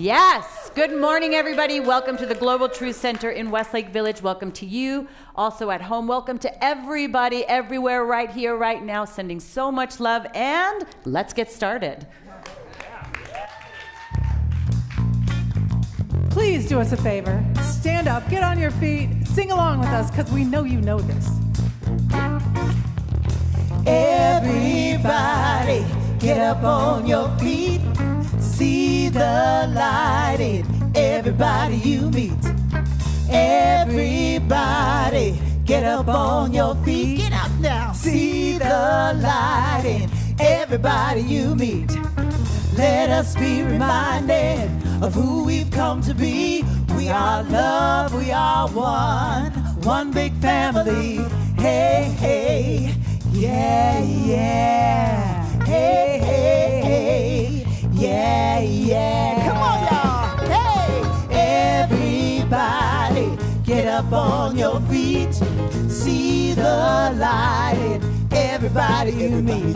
Yes. Good morning, everybody. Welcome to the Global Truth Center in Westlake Village. Welcome to you also at home. Welcome to everybody everywhere right here, right now. Sending so much love, and let's get started. Please do us a favor. Stand up, get on your feet, sing along with us, because we know you know this. Everybody, get up on your feet. See the light in everybody you meet. Everybody, get up on your feet. Get up now. See the light in everybody you meet. Let us be reminded of who we've come to be. We are love, we are one big family. Hey, hey, yeah, yeah. Hey, hey, hey, yeah, yeah. Come on, y'all. Hey, everybody, get up on your feet. See the light in everybody you meet.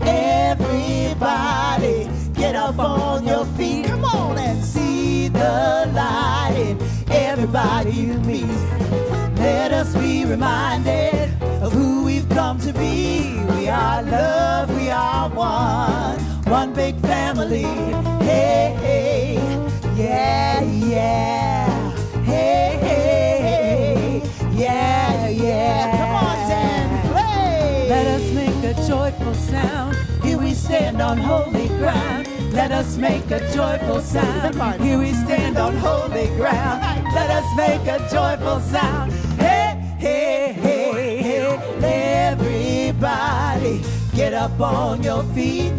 Everybody, get up on your feet. Come on and see the light in everybody you meet. Let us be reminded of who we've come to be. We are love, we are one big family. Hey, hey, yeah, yeah. Hey, hey, hey, yeah, yeah. Come on, Dan, play. Let us make a joyful sound. Here we stand on holy ground. Let us make a joyful sound. Here we stand on holy ground. Let us make a joyful sound. Hey, hey, hey, hey. Everybody, get up on your feet.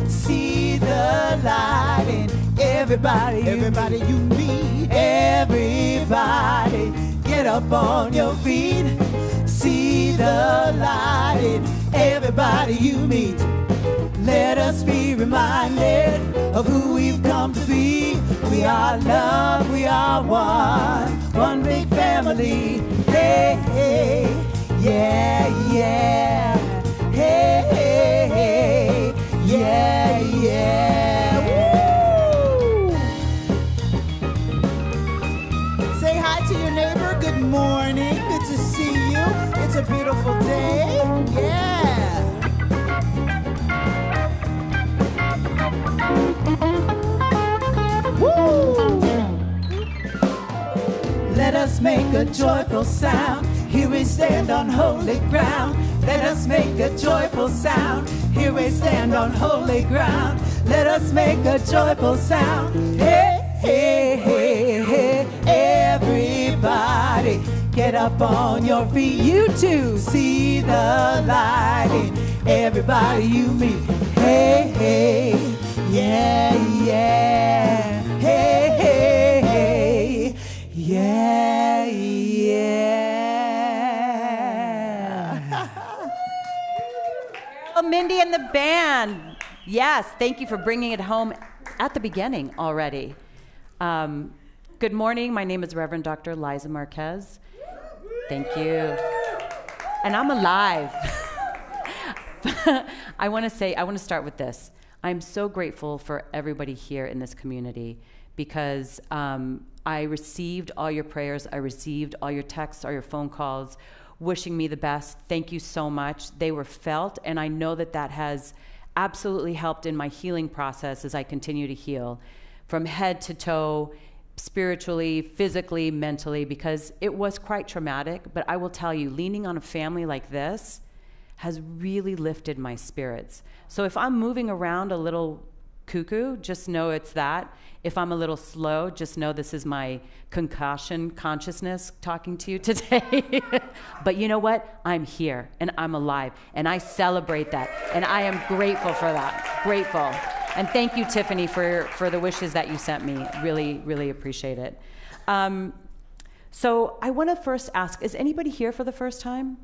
See the light in everybody you meet. Everybody, get up on your feet. See the light in everybody you meet. Let us be reminded of who we've come to be. We are love, we are one big family. Hey, hey, yeah, yeah. Hey, hey, hey, yeah, yeah. Woo! Say hi to your neighbor. Good morning. Good to see you. It's a beautiful day. Yeah. Woo! Let us make a joyful sound. Here we stand on holy ground. Let us make a joyful sound. Here we stand on holy ground. Let us make a joyful sound. Hey, hey, hey, hey. Everybody, get up on your feet. You too. See the light in everybody you meet. Hey, hey, yeah, yeah. Hey, hey, hey, yeah, yeah. Mindy and the band. Yes, thank you for bringing it home at the beginning already. Good morning. My name is Reverend Dr. Liza Marquez. Thank you. And I'm alive. I want to start with this. I'm so grateful for everybody here in this community because I received all your prayers. I received all your texts, all your phone calls, wishing me the best. Thank you so much. They were felt, and I know that that has absolutely helped in my healing process as I continue to heal from head to toe, spiritually, physically, mentally, because it was quite traumatic. But I will tell you, leaning on a family like this has really lifted my spirits. So if I'm moving around a little cuckoo, just know it's that. If I'm a little slow, just know this is my concussion consciousness talking to you today. But you know what? I'm here and I'm alive and I celebrate that. And I am grateful for that. Grateful. And thank you, Tiffany, for the wishes that you sent me. Really, really appreciate it. So I want to first ask, is anybody here for the first time?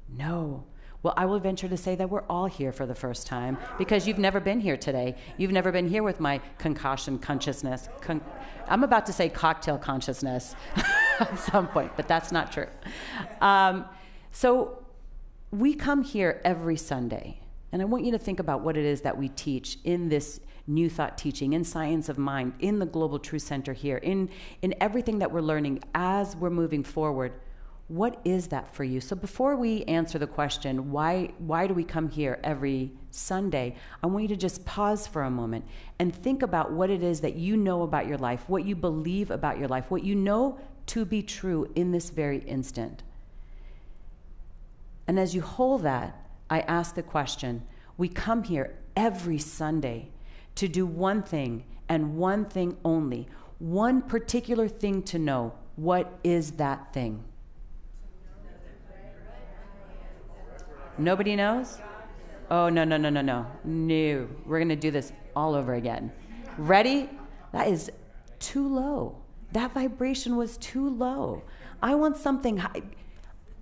No. Well, I will venture to say that we're all here for the first time because you've never been here today. You've never been here with my concussion consciousness. I'm about to say cocktail consciousness at some point, but that's not true. So we come here every Sunday, and I want you to think about what it is that we teach in this New Thought teaching, in Science of Mind, in the Global Truth Center here, in everything that we're learning as we're moving forward. What is that for you? So before we answer the question, why do we come here every Sunday? I want you to just pause for a moment and think about what it is that you know about your life, what you believe about your life, what you know to be true in this very instant. And as you hold that, I ask the question, we come here every Sunday to do one thing and one thing only, one particular thing to know. What is that thing? Nobody knows? Oh, no. No. We're going to do this all over again. Ready? That is too low. That vibration was too low. I want something high.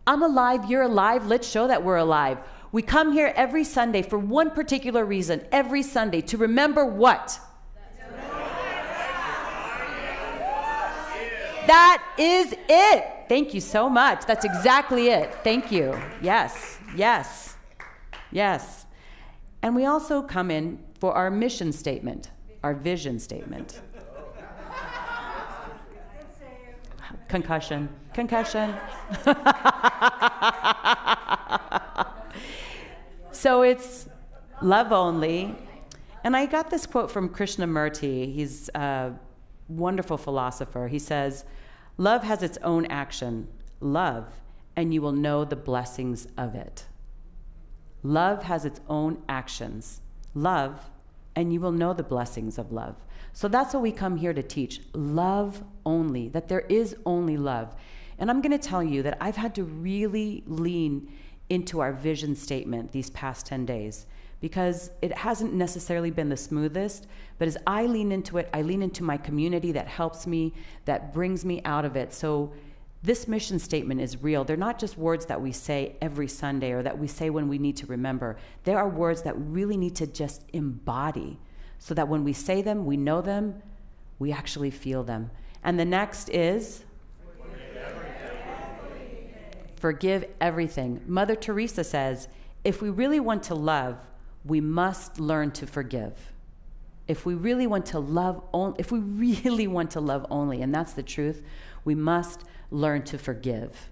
I'm alive, you're alive, let's show that we're alive. We come here every Sunday for one particular reason, every Sunday, to remember what? That is it. Thank you so much. That's exactly it. Thank you. Yes. And we also come in for our mission statement, our vision statement. Concussion. So it's love only. And I got this quote from Krishnamurti. He's a wonderful philosopher. He says, love has its own action. Love, and you will know the blessings of it. Love has its own actions. Love, and you will know the blessings of love. So that's what we come here to teach. Love only, that there is only love. And I'm going to tell you that I've had to really lean into our vision statement these past 10 days because it hasn't necessarily been the smoothest, but as I lean into it, I lean into my community that helps me, that brings me out of it. So this mission statement is real. They're not just words that we say every Sunday or that we say when we need to remember. There are words that we really need to just embody so that when we say them, we know them, we actually feel them. And the next is forgive everything. Mother Teresa says, if we really want to love, we must learn to forgive. If we really want to love only, and that's the truth, we must learn to forgive.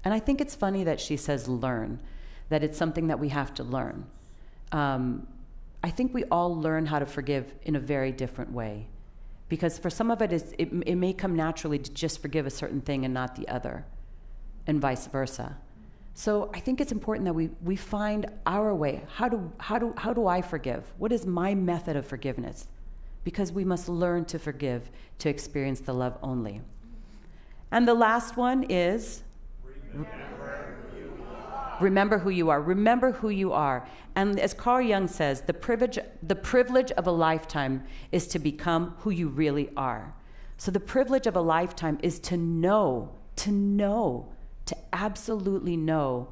And I think it's funny that she says learn, that it's something that we have to learn. I think we all learn how to forgive in a very different way. Because for some of it may come naturally to just forgive a certain thing and not the other, and vice versa. So I think it's important that we find our way. How do I forgive? What is my method of forgiveness? Because we must learn to forgive to experience the love only. And the last one is remember who you are. Remember who you are. And as Carl Jung says, the privilege of a lifetime is to become who you really are. So the privilege of a lifetime is to absolutely know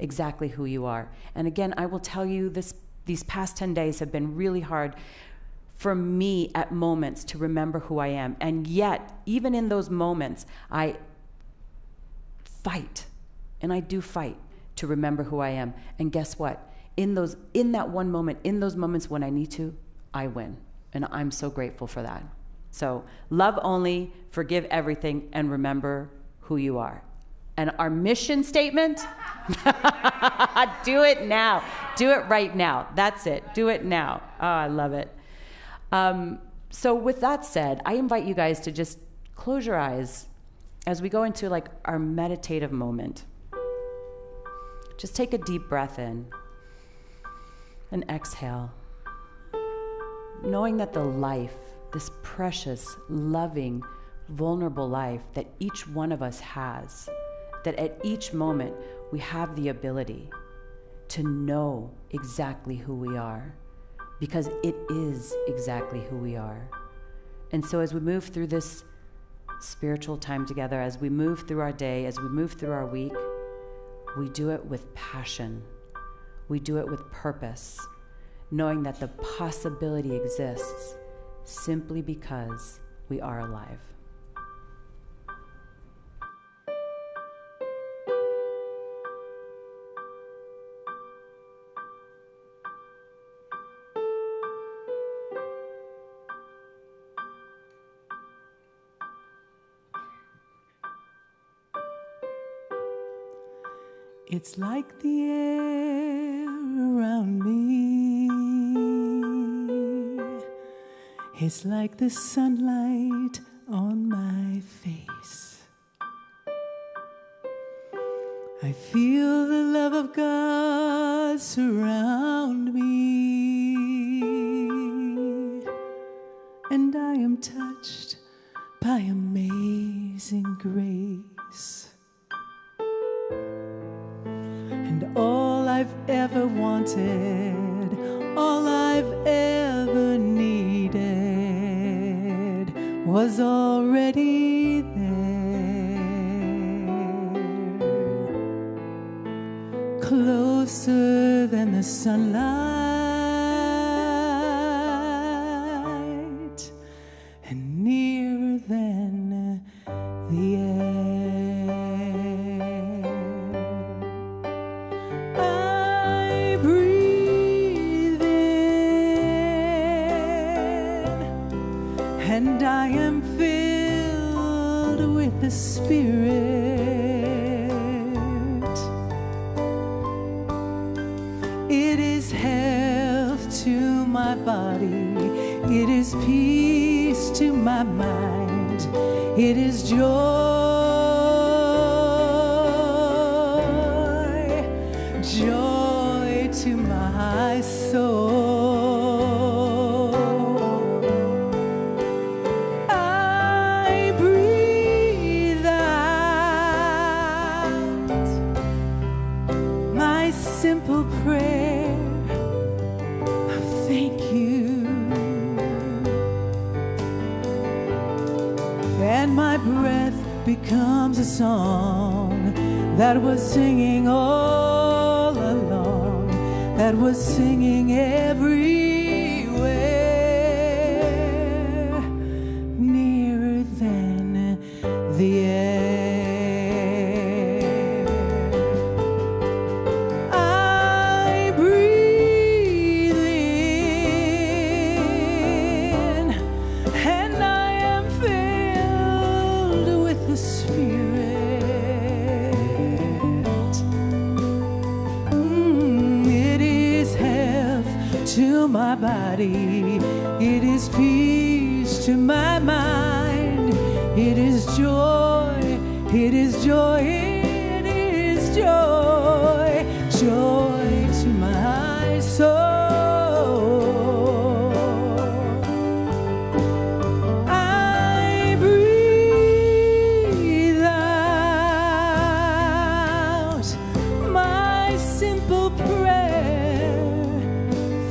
exactly who you are. And again, I will tell you these past 10 days have been really hard for me at moments to remember who I am. And yet, even in those moments, I fight, and I do fight to remember who I am. And guess what? In those moments when I need to, I win. And I'm so grateful for that. So love only, forgive everything, and remember who you are. And our mission statement, do it now. Do it right now. That's it. Do it now. Oh, I love it. So with that said, I invite you guys to just close your eyes as we go into like our meditative moment. Just take a deep breath in and exhale, knowing that the life, this precious, loving, vulnerable life that each one of us has, that at each moment we have the ability to know exactly who we are, because it is exactly who we are. And so as we move through this spiritual time together, as we move through our day, as we move through our week, we do it with passion. We do it with purpose, knowing that the possibility exists simply because we are alive. It's like the air around me. It's like the sunlight on my face. I feel the love of God surround me, and I am touched by amazing grace. And all I've ever wanted, all I've ever needed was already there, closer than the sunlight and nearer than the air. I breathe in, and I am filled with the Spirit. It is health to my body, it is peace to my mind, it is joy, joy to my soul. I breathe out my simple prayer of thank you, and my breath becomes a song that was singing all along, that was singing everywhere, nearer than the air. I breathe in, and I am filled with the Spirit. It is health to my body, it is peace to my mind, it is joy, it is joy, it is joy, joy to my soul. I breathe out my simple prayer,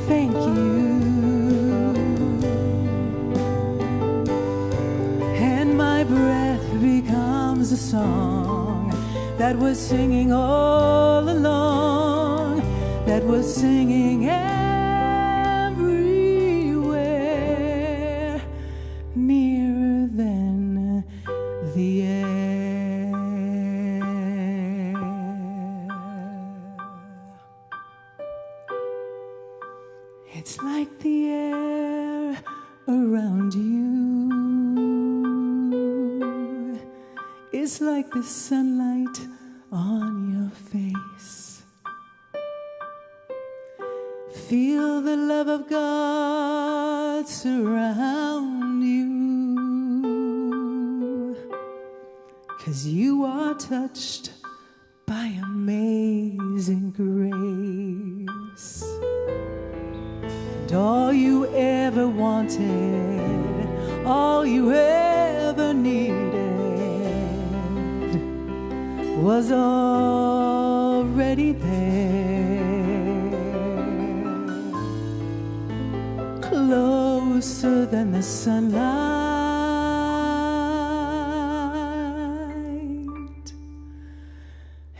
thank you, and my breath becomes a song that was singing all along, that was singing everywhere, nearer than the air. It's like the air around you. It's like the sunlight on your face. Feel the love of God surround you, 'cause you are touched by amazing grace. And all you ever wanted, all you ever needed was already there, closer than the sunlight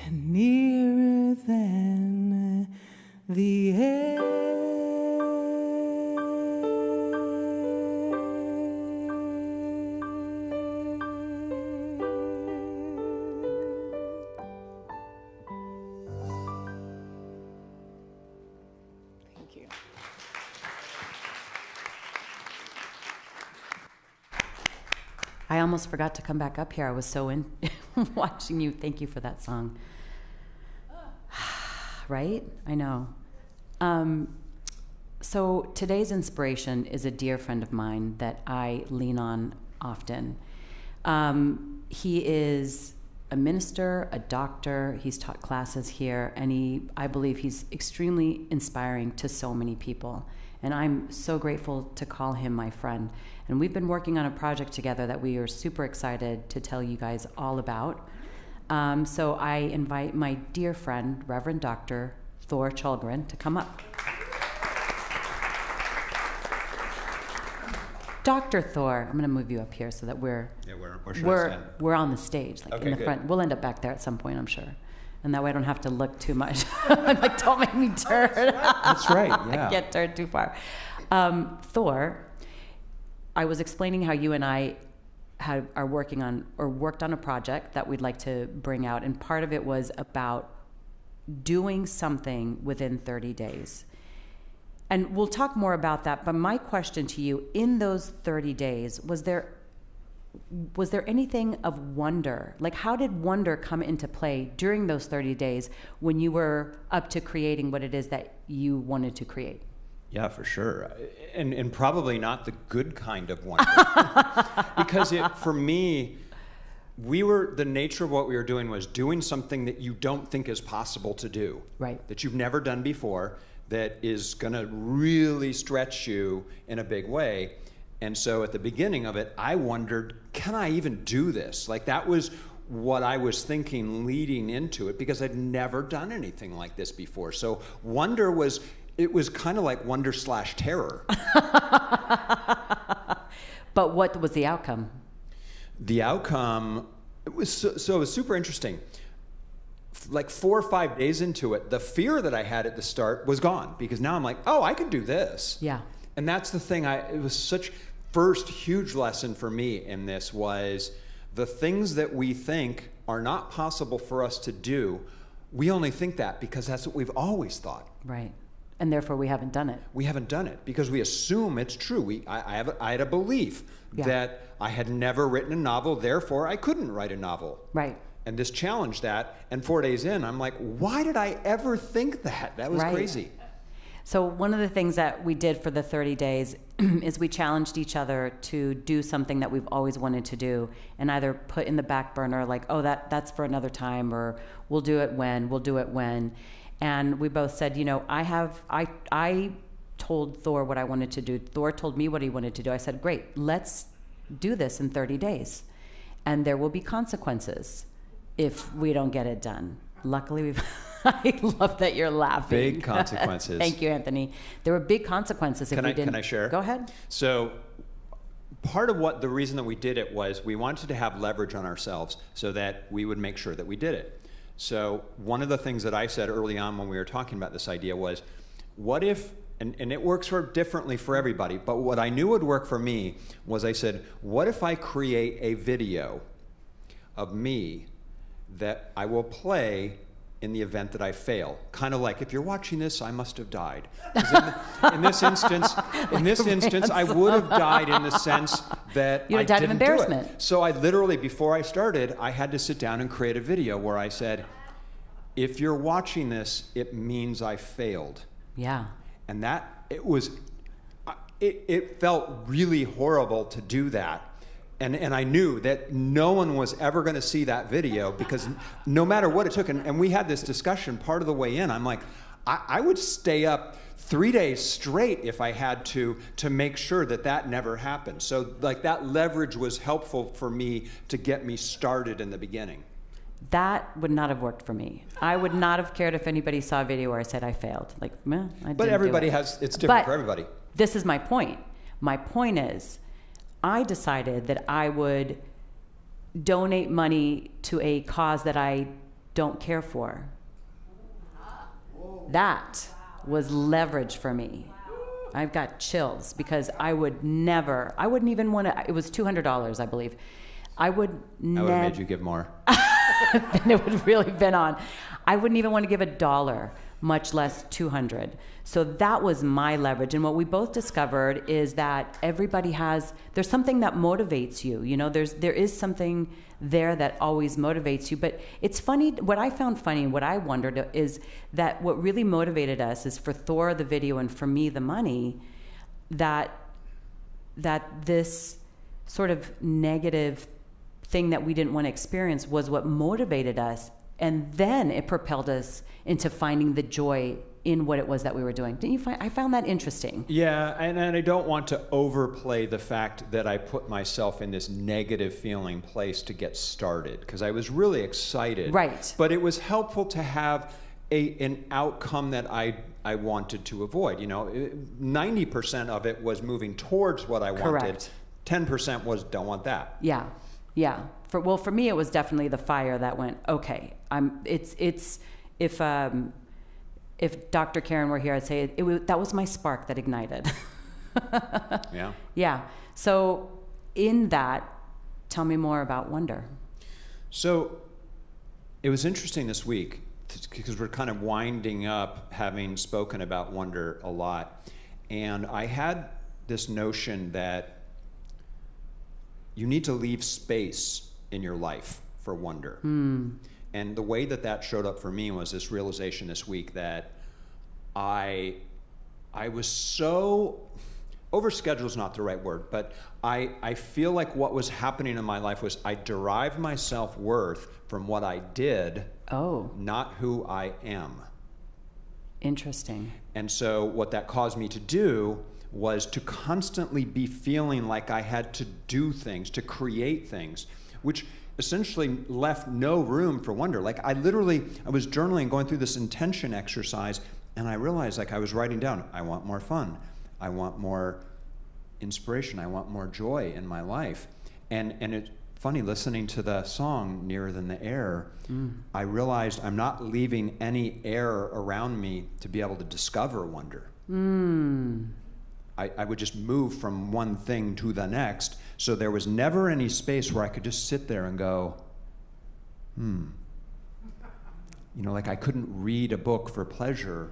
and nearer than the air. Thank you. I almost forgot to come back up here. I was so in watching you. Thank you for that song. Right? I know. So today's inspiration is a dear friend of mine that I lean on often. He is a minister, a doctor. He's taught classes here, and I believe he's extremely inspiring to so many people. And I'm so grateful to call him my friend. And we've been working on a project together that we are super excited to tell you guys all about. So I invite my dear friend, Reverend Dr. Thor Chalgren, to come up. Dr. Thor, I'm going to move you up here so that we're on the stage, like in the front. We'll end up back there at some point, I'm sure. And that way I don't have to look too much. I'm like, don't make me turn. That's right, yeah. I can't turn too far. Thor, I was explaining how you and I are working on, or worked on a project that we'd like to bring out. And part of it was about doing something within 30 days. And we'll talk more about that. But my question to you, in those 30 days, was there anything of wonder? Like, how did wonder come into play during those 30 days when you were up to creating what it is that you wanted to create? Yeah, for sure. And probably not the good kind of wonder. Because for me, the nature of what we were doing was doing something that you don't think is possible to do. Right. That you've never done before, that is going to really stretch you in a big way. And so at the beginning of it, I wondered, can I even do this? Like, that was what I was thinking leading into it, because I'd never done anything like this before. So wonder was kind of like wonder/terror. But what was the outcome? The outcome, it was super interesting. Like 4 or 5 days into it, the fear that I had at the start was gone, because now I'm like, oh, I can do this. Yeah. And that's the thing. It was such first huge lesson for me in this was the things that we think are not possible for us to do. We only think that because that's what we've always thought. Right. And therefore we haven't done it. We haven't done it because we assume it's true. I had a belief that I had never written a novel, therefore I couldn't write a novel. Right. And this challenged that. And 4 days in, I'm like, why did I ever think that? That was crazy. So one of the things that we did for the 30 days is we challenged each other to do something that we've always wanted to do, and either put in the back burner, like, oh, that's for another time, or we'll do it when. And we both said, I told Thor what I wanted to do. Thor told me what he wanted to do. I said, great, let's do this in 30 days. And there will be consequences if we don't get it done. Luckily, I love that you're laughing. Big consequences. Thank you, Anthony. There were big consequences if we didn't. Can I share? Go ahead. So part of the reason that we did it was we wanted to have leverage on ourselves so that we would make sure that we did it. So one of the things that I said early on when we were talking about this idea was, what if, and it works differently for everybody, but what I knew would work for me was I said, what if I create a video of me that I will play in the event that I fail? Kind of like, if you're watching this, I must have died. In this instance, I would have died in the sense that I died of didn't embarrassment. do it. So I literally, before I started, I had to sit down and create a video where I said, if you're watching this, it means I failed. Yeah. And it felt really horrible to do that. And I knew that no one was ever going to see that video, because no matter what it took, and we had this discussion part of the way in, I'm like, I would stay up 3 days straight if I had to make sure that never happened. So like that leverage was helpful for me to get me started in the beginning. That would not have worked for me. I would not have cared if anybody saw a video where I said I failed. Like, I didn't. But everybody it's different for everybody. This is my point. My point is, I decided that I would donate money to a cause that I don't care for. That was leverage for me. I've got chills because I wouldn't even want to, it was $200, I believe. I would have made you give more. Then it would really been on. I wouldn't even want to give $1, much less 200. So that was my leverage. And what we both discovered is that everybody there's something that motivates you. You know, there is something there that always motivates you. But it's funny, what I found funny, what I wondered is that what really motivated us is for Thor, the video, and for me, the money, that this sort of negative thing that we didn't want to experience was what motivated us. And then it propelled us into finding the joy in what it was that we were doing. Didn't you find? I found that interesting. Yeah, and I don't want to overplay the fact that I put myself in this negative feeling place to get started, because I was really excited. Right. But it was helpful to have an outcome that I wanted to avoid. You know, 90% of it was moving towards what I wanted. Correct. 10% was don't want that. Yeah. For me, it was definitely the fire that went, okay, if Dr. Karen were here, I'd say that was my spark that ignited. Yeah. Yeah. So in that, tell me more about wonder. So it was interesting this week because we're kind of winding up having spoken about wonder a lot. And I had this notion that you need to leave space in your life for wonder. And the way that showed up for me was this realization this week that I was so, overscheduled is not the right word, but I feel like what was happening in my life was I derived my self-worth from what I did, not who I am. Interesting. And so what that caused me to do was to constantly be feeling like I had to do things, to create things, which essentially left no room for wonder. Like I was journaling, going through this intention exercise, and I realized, like, I was writing down, I want more fun, I want more inspiration, I want more joy in my life. And it's funny, listening to the song Nearer Than the Air, I realized I'm not leaving any air around me to be able to discover wonder. I would just move from one thing to the next, so there was never any space where I could just sit there and go, You know, like I couldn't read a book for pleasure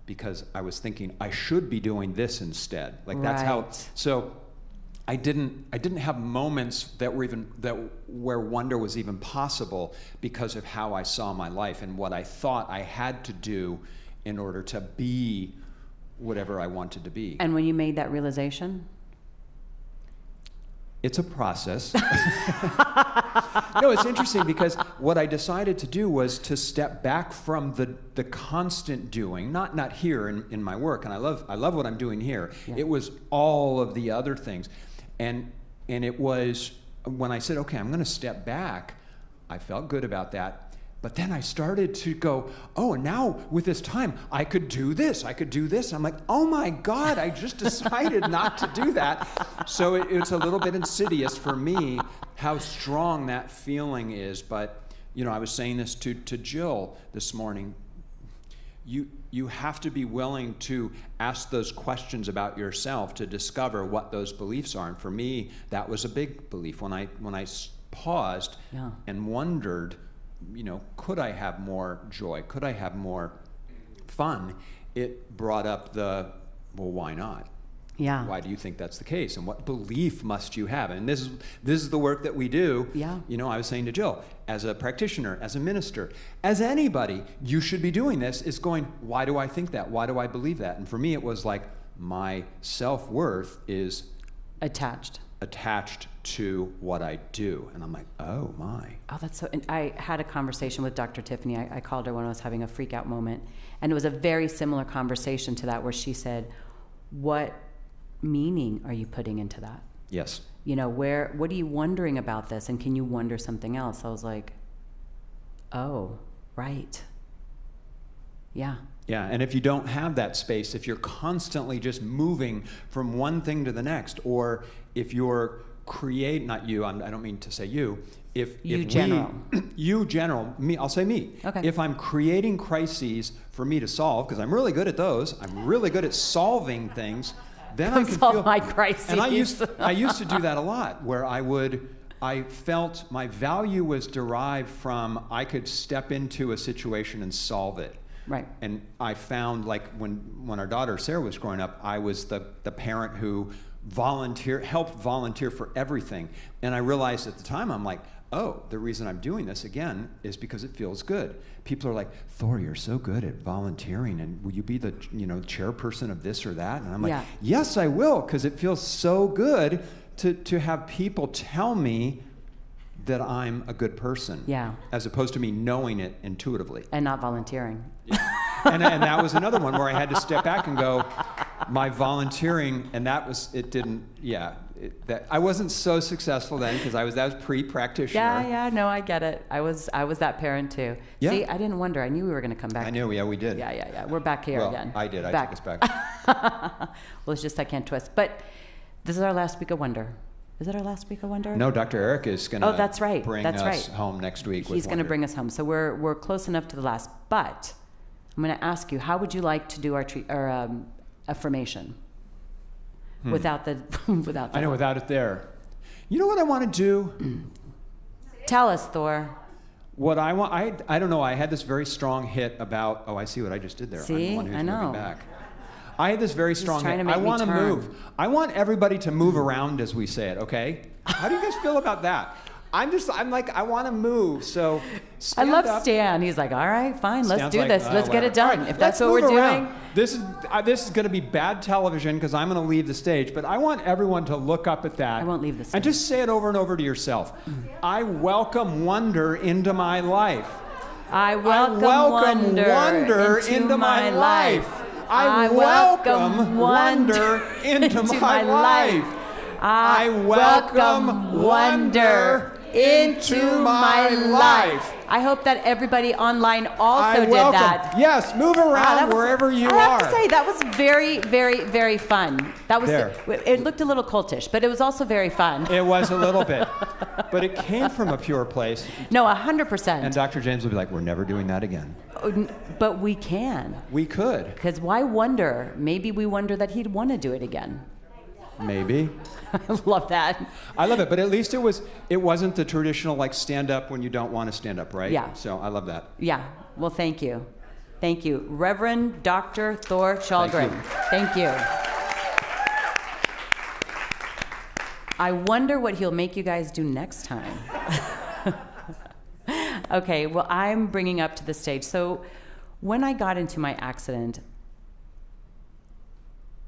because I was thinking I should be doing this instead. Like that's how. So I didn't have moments that were where wonder was even possible because of how I saw my life and what I thought I had to do in order to be whatever I wanted to be. And when you made that realization? It's a process. No, it's interesting because what I decided to do was to step back from the constant doing, not here in my work, and I love what I'm doing here. Yeah. It was all of the other things. And it was, when I said, okay, I'm going to step back, I felt good about that. But then I started to go, and now with this time, I could do this. I'm like, oh my God, I just decided not to do that. So it's a little bit insidious for me how strong that feeling is. But, you know, I was saying this to Jill this morning. You have to be willing to ask those questions about yourself to discover what those beliefs are. And for me, that was a big belief. When I paused and wondered, you know, could I have more joy? Could I have more fun? It brought up well, why not? Yeah. Why do you think that's the case? And what belief must you have? And this is the work that we do. Yeah. You know, I was saying to Jill, as a practitioner, as a minister, as anybody, you should be doing this, is going, why do I think that? Why do I believe that? And for me, it was like my self-worth is attached to what I do. And I'm like, oh my. Oh, that's so, and I had a conversation with Dr. Tiffany. I called her when I was having a freak out moment. And it was a very similar conversation to that, where she said, what meaning are you putting into that? Yes. You know, what are you wondering about this? And can you wonder something else? I was like, oh, right. Yeah. Yeah, and if you don't have that space, if you're constantly just moving from one thing to the next, or if you're not you, I don't mean to say you, you general, me, I'll say me. Okay. If I'm creating crises for me to solve, because I'm really good at those, I'm really good at solving things, then I can solve my crises. And I used to do that a lot, where I felt my value was derived from I could step into a situation and solve it. Right. And I found, like, when our daughter Sarah was growing up, I was the parent who helped volunteer for everything. And I realized at the time, I'm like, oh, the reason I'm doing this again is because it feels good. People are like, Thor, you're so good at volunteering, and will you be the chairperson of this or that? And I'm like, yes, I will, because it feels so good to have people tell me that I'm a good person, as opposed to me knowing it intuitively. And not volunteering. Yeah. and that was another one where I had to step back and go, my volunteering, and that was, it didn't, I wasn't so successful then, because that was pre-practitioner. No, I get it. I was that parent too. Yeah. See, I didn't wonder. I knew we were going to come back. I knew, we did. Yeah. We're back here again. I did. I took us back. Well, it's just I can't twist. But this is our last week of Wonder. Is it our last week of Wonder? No, Dr. Eric is going to bring us home next week. He's going to bring us home. So we're close enough to the last. But I'm going to ask you, how would you like to do our affirmation without the I know, without it there. You know what I want to do? Tell us, Thor. What I want, I don't know. I had this very strong hit about. Oh, I see what I just did there. See, I'm the one who's I know. moving back. I had this very strong hit. I want to move. I want everybody to move around as we say it, okay? How do you guys feel about that? I'm like, I want to move, so stand love up. Stan. He's like, all right, fine, let's Stan's do like, this. Let's get it done. Right, if that's what we're doing. This is going to be bad television because I'm going to leave the stage, but I want everyone to look up at that. I won't leave the stage. And just say it over and over to yourself. I welcome wonder into my life. I welcome wonder into my life. I welcome wonder into my life. I welcome wonder into my life. I hope that everybody online also did that. Yes, move around wherever you are. I have to say, that was very, very, very fun. That was. It looked a little cultish, but it was also very fun. It was a little bit. But it came from a pure place. No, 100%. And Dr. James will be like, we're never doing that again. But we can. We could. Because why wonder? Maybe we wonder that he'd want to do it again. Maybe. I love that. I love it, but at least it wasn't the traditional like stand up when you don't want to stand up, right? Yeah. So I love that. Yeah. Well, thank you. Thank you. Reverend Dr. Thor Kjellgren. Thank you. I wonder what he'll make you guys do next time. Okay, well, I'm bringing up to the stage. So when I got into my accident,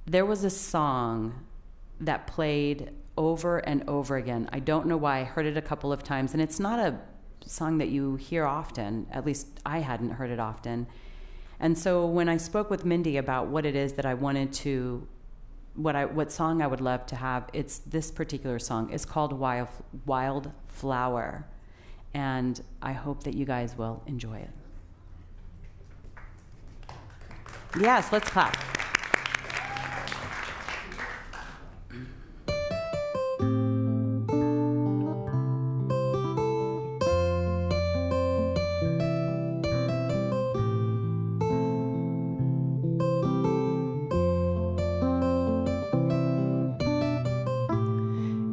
there was a song that played over and over again. I don't know why. I heard it a couple of times, and it's not a song that you hear often. At least I hadn't heard it often. And so when I spoke with Mindy about what it is that I wanted to, what song I would love to have, it's this particular song. It's called Wild Flower, and I hope that you guys will enjoy it. Yes, let's clap.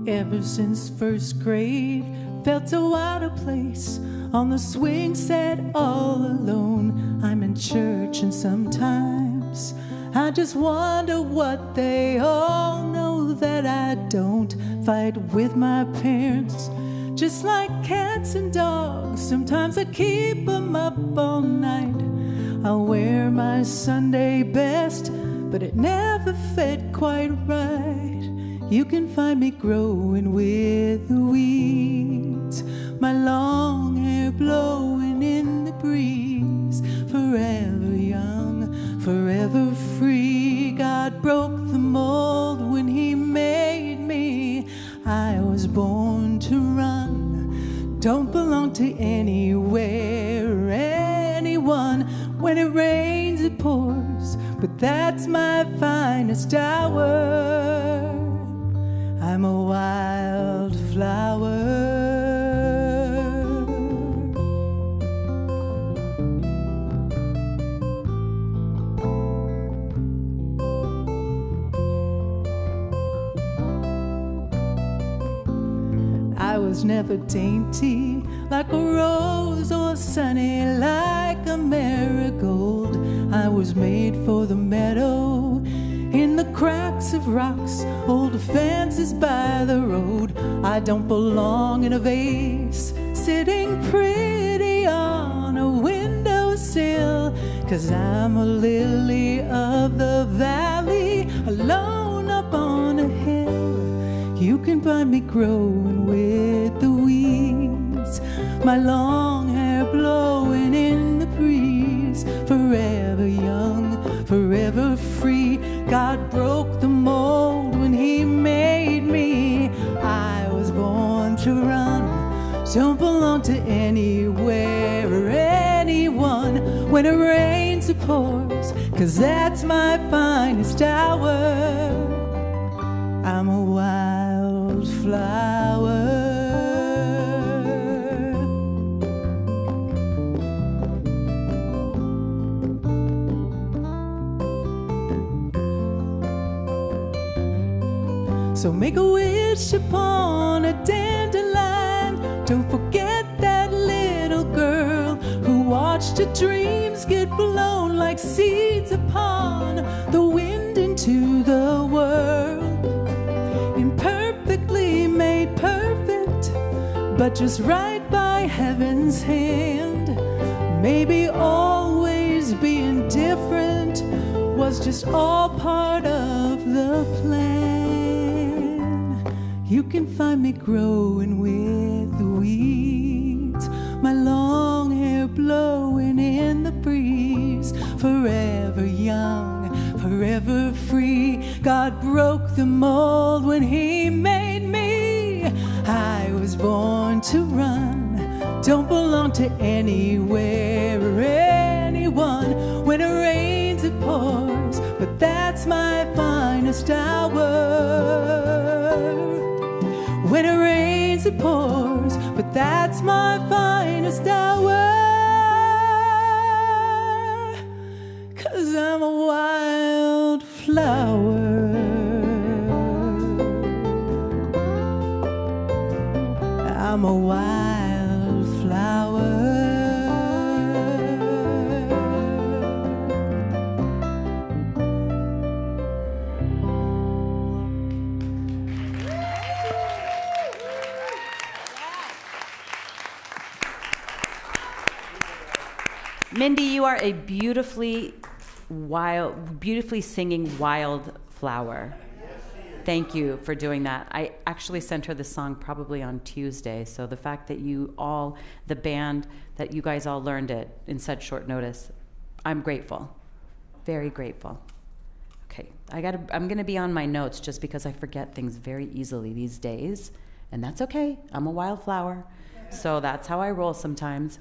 Ever since first grade, felt so out of place on the swing set all alone. I'm in church and sometimes I just wonder what they all know that I don't. Fight with my parents just like cats and dogs. Sometimes I keep them up all night. I'll wear my Sunday best, but it never fit quite right. You can find me growing with the weeds, my long hair blowing in the breeze. Forever young, forever free. God broke the mold when he made me. I was born to run, don't belong to anywhere, anyone. When it rains, it pours, but that's my finest hour. I'm a wild flower. I was never dainty like a rose or sunny like a marigold. was made for the meadow. In the cracks of rocks, old fences by the road, I don't belong in a vase, sitting pretty on a windowsill. 'Cause I'm a lily of the valley, alone up on a hill. You can find me growing with the weeds, my long hair blowing in the breeze, forever young, forever free. God broke the mold when he made me. I was born to run, don't belong to anywhere or anyone. When it rains it pours, 'cause that's my finest hour. I'm a wildflower. So make a wish upon a dandelion. Don't forget that little girl who watched her dreams get blown like seeds upon the wind into the world. Imperfectly made perfect, but just right by heaven's hand. Maybe always being different was just all part of the plan. You can find me growing with the weeds, my long hair blowing in the breeze, forever young, forever free. God broke the mold when he made me. I was born to run, don't belong to anywhere or anyone. When it rains it pours, but that's my finest hour. When it rains it pours, but that's my finest hour. 'Cause I'm a wildflower. I'm a wildflower. Mindy, you are a beautifully singing wildflower. Thank you for doing that. I actually sent her the song probably on Tuesday, so the fact that the band, that you guys all learned it in such short notice, I'm grateful, very grateful. Okay, I'm gonna be on my notes just because I forget things very easily these days, and that's okay. I'm a wildflower, so that's how I roll sometimes.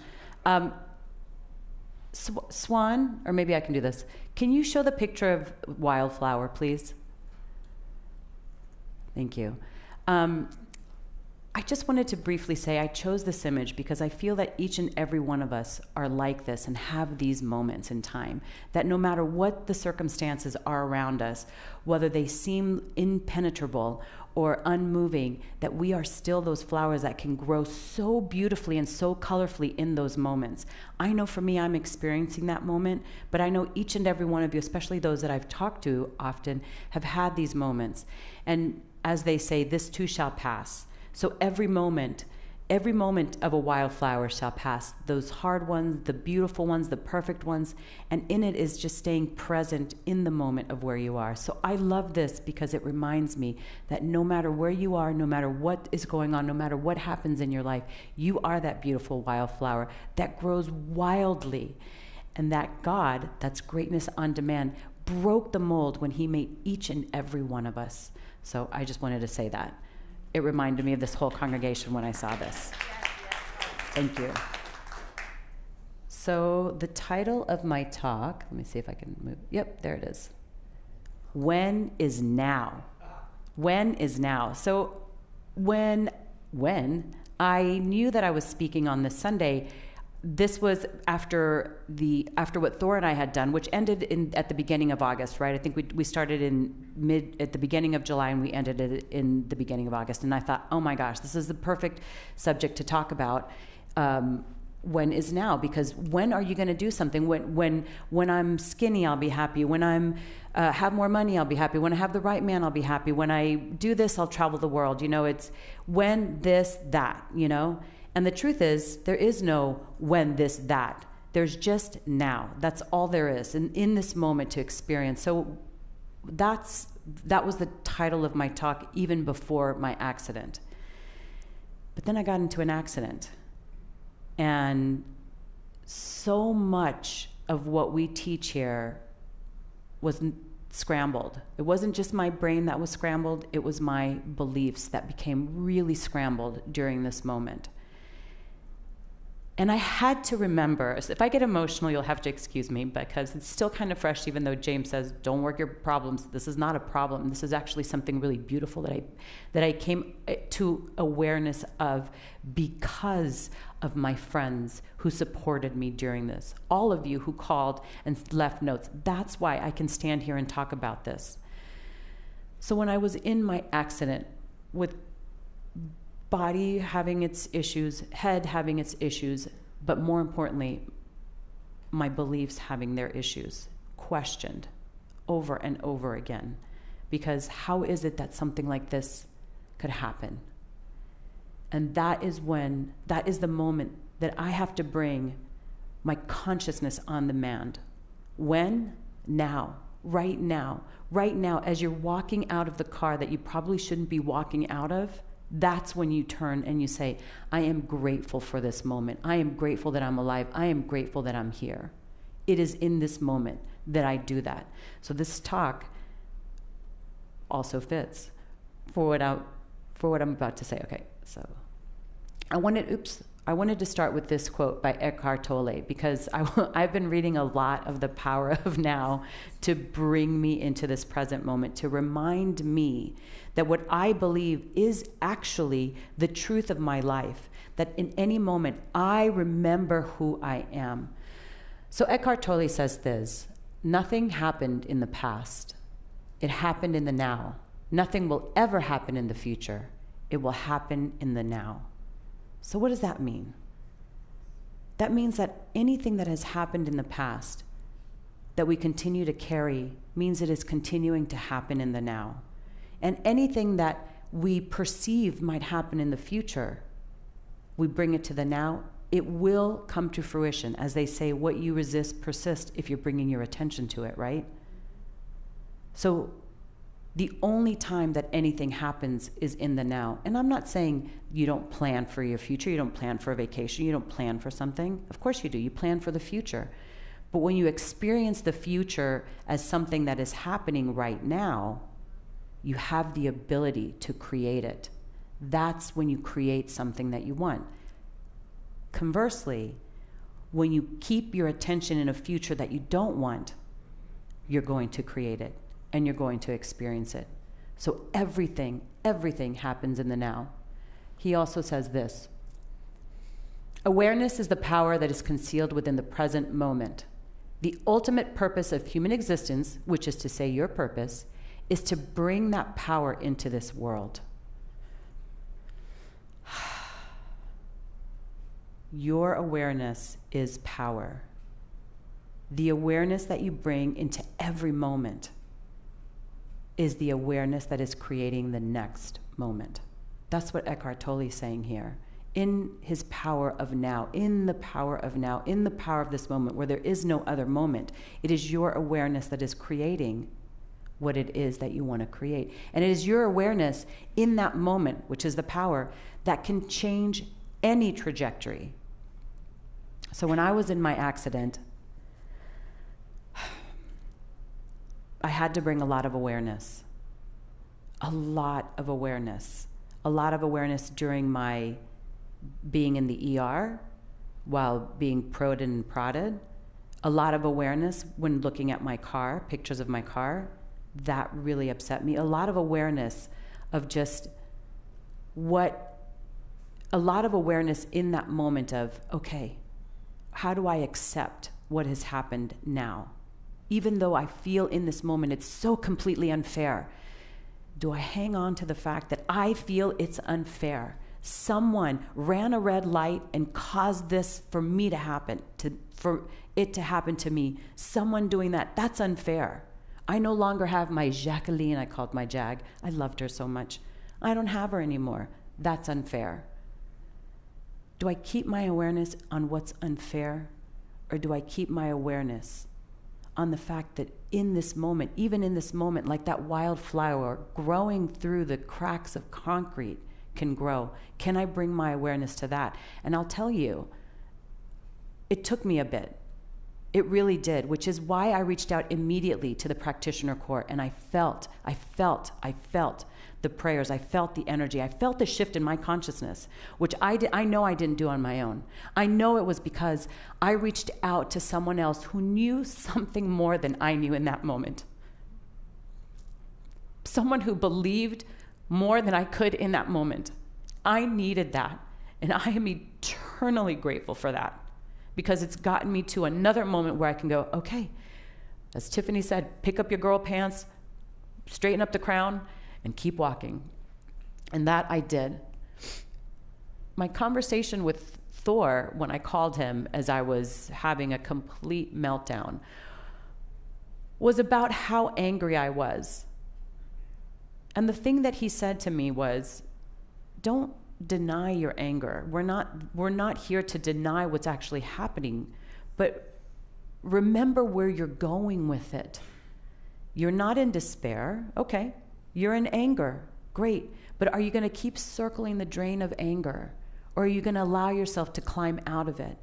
Swan, or maybe I can do this. Can you show the picture of wildflower, please? Thank you. I just wanted to briefly say I chose this image because I feel that each and every one of us are like this and have these moments in time, that no matter what the circumstances are around us, whether they seem impenetrable or unmoving, that we are still those flowers that can grow so beautifully and so colorfully in those moments. I know for me, I'm experiencing that moment, but I know each and every one of you, especially those that I've talked to often, have had these moments. And as they say, this too shall pass. So every moment of a wildflower shall pass. Those hard ones, the beautiful ones, the perfect ones, and in it is just staying present in the moment of where you are. So I love this because it reminds me that no matter where you are, no matter what is going on, no matter what happens in your life, you are that beautiful wildflower that grows wildly. And that God, that's greatness on demand, broke the mold when he made each and every one of us. So I just wanted to say that. It reminded me of this whole congregation when I saw this. Thank you. So the title of my talk, let me see if I can move. Yep, there it is. When is now? When is now? So when I knew that I was speaking on this Sunday, this was after what Thor and I had done, which ended at the beginning of August, right? I think we started at the beginning of July and we ended it in the beginning of August. And I thought, oh my gosh, this is the perfect subject to talk about when is now, because when are you going to do something? When I'm skinny, I'll be happy. When I'm have more money, I'll be happy. When I have the right man, I'll be happy. When I do this, I'll travel the world. You know, it's when, this, that, you know? And the truth is, there is no when, this, that. There's just now. That's all there is in this moment to experience. So that was the title of my talk even before my accident. But then I got into an accident. And so much of what we teach here was scrambled. It wasn't just my brain that was scrambled, it was my beliefs that became really scrambled during this moment. And I had to remember, if I get emotional, you'll have to excuse me, because it's still kind of fresh, even though James says, don't work your problems. This is not a problem. This is actually something really beautiful that I came to awareness of because of my friends who supported me during this. All of you who called and left notes. That's why I can stand here and talk about this. So when I was in my accident, with body having its issues, head having its issues, but more importantly, my beliefs having their issues, questioned over and over again. Because how is it that something like this could happen? And that is the moment that I have to bring my consciousness on demand. When? Now. Right now. Right now, as you're walking out of the car that you probably shouldn't be walking out of, that's when you turn and you say, I am grateful for this moment. I am grateful that I'm alive. I am grateful that I'm here. It is in this moment that I do that. So this talk also fits for what I'm about to say. Okay, so I wanted to start with this quote by Eckhart Tolle, because I've been reading a lot of The Power of Now to bring me into this present moment, to remind me that what I believe is actually the truth of my life, that in any moment I remember who I am. So Eckhart Tolle says this: nothing happened in the past. It happened in the now. Nothing will ever happen in the future. It will happen in the now. So what does that mean? That means that anything that has happened in the past that we continue to carry means it is continuing to happen in the now. And anything that we perceive might happen in the future, we bring it to the now, it will come to fruition. As they say, what you resist persists if you're bringing your attention to it, right? So the only time that anything happens is in the now. And I'm not saying you don't plan for your future, you don't plan for a vacation, you don't plan for something. Of course you do, you plan for the future. But when you experience the future as something that is happening right now, you have the ability to create it. That's when you create something that you want. Conversely, when you keep your attention in a future that you don't want, you're going to create it and you're going to experience it. So everything happens in the now. He also says this: awareness is the power that is concealed within the present moment. The ultimate purpose of human existence, which is to say your purpose, is to bring that power into this world. Your awareness is power. The awareness that you bring into every moment is the awareness that is creating the next moment. That's what Eckhart Tolle is saying here. In his power of now, in the power of now, in the power of this moment where there is no other moment, it is your awareness that is creating what it is that you want to create. And it is your awareness in that moment, which is the power, that can change any trajectory. So when I was in my accident, I had to bring a lot of awareness. A lot of awareness. A lot of awareness during my being in the ER while being prodded and prodded. A lot of awareness when looking at my car, pictures of my car. That really upset me. A lot of awareness of just a lot of awareness in that moment of, okay, how do I accept what has happened now? Even though I feel in this moment it's so completely unfair, do I hang on to the fact that I feel it's unfair? Someone ran a red light and caused this for me to happen, for it to happen to me. Someone doing that, that's unfair. I no longer have my Jacqueline, I called my Jag. I loved her so much. I don't have her anymore. That's unfair. Do I keep my awareness on what's unfair, or do I keep my awareness on the fact that in this moment, even in this moment, like that wildflower growing through the cracks of concrete can grow? Can I bring my awareness to that? And I'll tell you, it took me a bit. It really did, which is why I reached out immediately to the practitioner corps, and I felt the prayers, I felt the energy, I felt the shift in my consciousness, which I know I didn't do on my own. I know it was because I reached out to someone else who knew something more than I knew in that moment. Someone who believed more than I could in that moment. I needed that, and I am eternally grateful for that, because it's gotten me to another moment where I can go, okay, as Tiffany said, pick up your girl pants, straighten up the crown, and keep walking. And that I did. My conversation with Thor, when I called him as I was having a complete meltdown, was about how angry I was. And the thing that he said to me was, don't deny your anger. We're not here to deny what's actually happening, but remember where you're going with it. You're not in despair. Okay. You're in anger. Great. But are you going to keep circling the drain of anger, or are you going to allow yourself to climb out of it?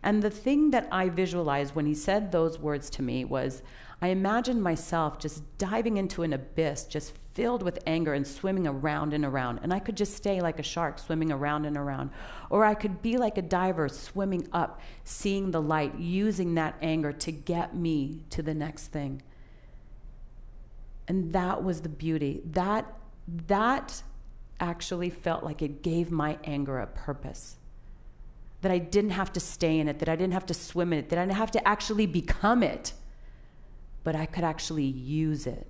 And the thing that I visualized when he said those words to me was, I imagined myself just diving into an abyss, just filled with anger and swimming around and around. And I could just stay like a shark, swimming around and around. Or I could be like a diver, swimming up, seeing the light, using that anger to get me to the next thing. And that was the beauty. That actually felt like it gave my anger a purpose. That I didn't have to stay in it, that I didn't have to swim in it, that I didn't have to actually become it, but I could actually use it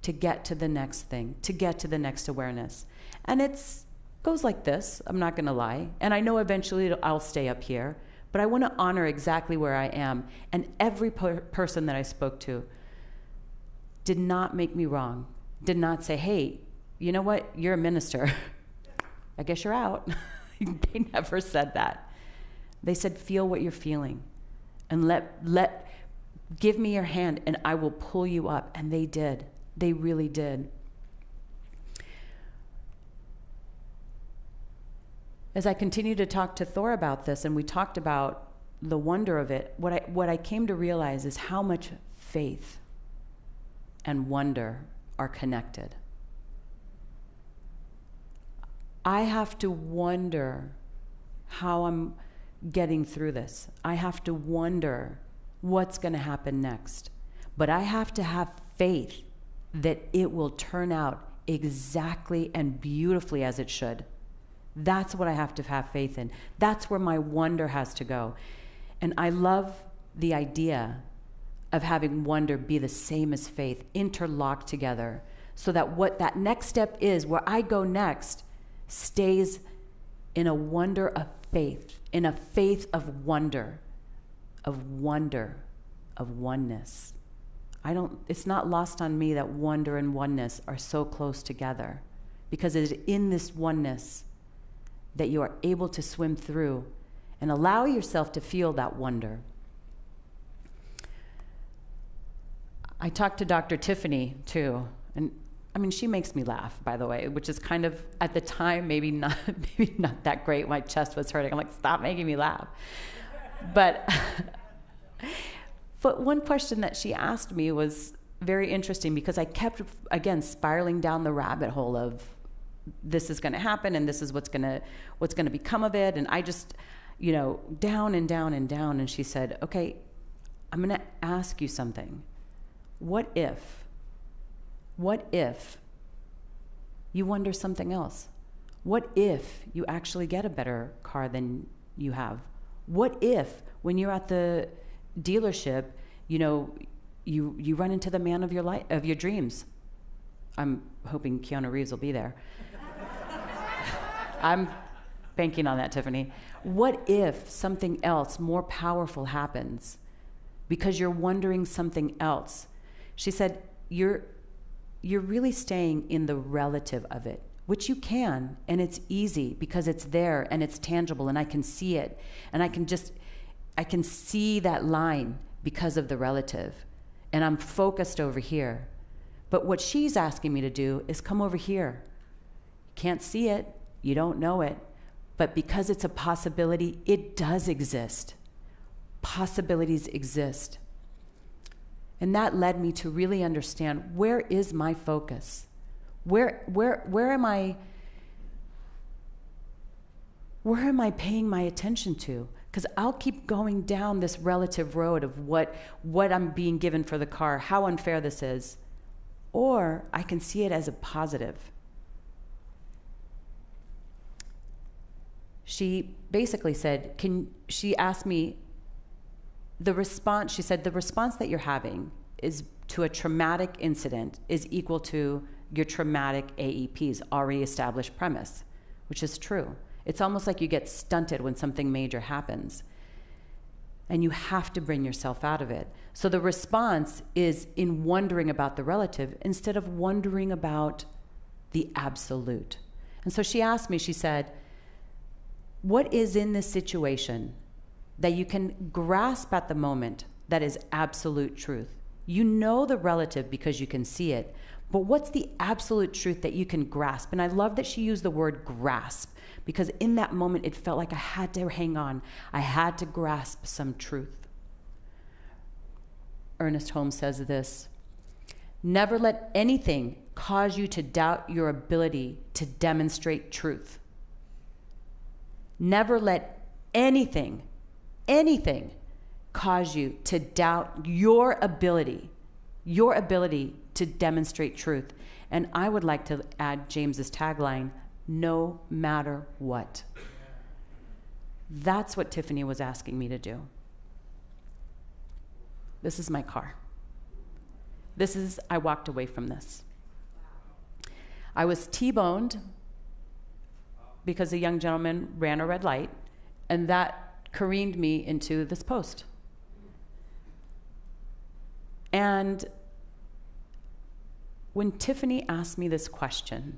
to get to the next thing, to get to the next awareness. And it goes like this, I'm not gonna lie. And I know eventually I'll stay up here, but I wanna honor exactly where I am. And every person that I spoke to did not make me wrong, did not say, hey, you know what, you're a minister. I guess you're out. They never said that. They said, feel what you're feeling, and give me your hand and I will pull you up. And they did. They really did. As I continued to talk to Thor about this, and we talked about the wonder of it, what I came to realize is how much faith and wonder are connected. I have to wonder how I'm getting through this. I have to wonder what's going to happen next. But I have to have faith that it will turn out exactly and beautifully as it should. That's what I have to have faith in. That's where my wonder has to go. And I love the idea of having wonder be the same as faith, interlocked together, so that what that next step is, where I go next, stays in a wonder of faith, in a faith of wonder, of oneness. It's not lost on me that wonder and oneness are so close together, because it is in this oneness that you are able to swim through and allow yourself to feel that wonder. I talked to Dr. Tiffany too, and I mean, she makes me laugh, by the way, which is kind of, at the time, maybe not that great. My chest was hurting. I'm like, stop making me laugh. But one question that she asked me was very interesting, because I kept, again, spiraling down the rabbit hole of this is going to happen and this is what's going to become of it. And I just, down and down and down. And she said, okay, I'm going to ask you something. What if you wonder something else? What if you actually get a better car than you have? What if when you're at the dealership, you run into the man of your dreams? I'm hoping Keanu Reeves will be there. I'm banking on that, Tiffany. What if something else more powerful happens because you're wondering something else? She said, you're really staying in the relative of it, which you can, and it's easy because it's there and it's tangible and I can see it. And I can see that line because of the relative. And I'm focused over here. But what she's asking me to do is come over here. You can't see it, you don't know it, but because it's a possibility, it does exist. Possibilities exist. And that led me to really understand, where is my focus? Where am I paying my attention to? Because I'll keep going down this relative road of what I'm being given for the car, how unfair this is. Or I can see it as a positive. She basically said, she asked me, she said, the response that you're having is to a traumatic incident is equal to your traumatic AEP's already established premise, which is true. It's almost like you get stunted when something major happens. And you have to bring yourself out of it. So the response is in wondering about the relative instead of wondering about the absolute. And so she asked me, she said, what is in this situation that you can grasp at the moment that is absolute truth? You know the relative because you can see it, but what's the absolute truth that you can grasp? And I love that she used the word grasp, because in that moment it felt like I had to hang on. I had to grasp some truth. Ernest Holmes says this: never let anything cause you to doubt your ability to demonstrate truth. Never let anything cause you to doubt your ability to demonstrate truth. And I would like to add James's tagline, no matter what. That's what Tiffany was asking me to do. This is my car. I walked away from this. I was T-boned because a young gentleman ran a red light, and that careened me into this post. And when Tiffany asked me this question,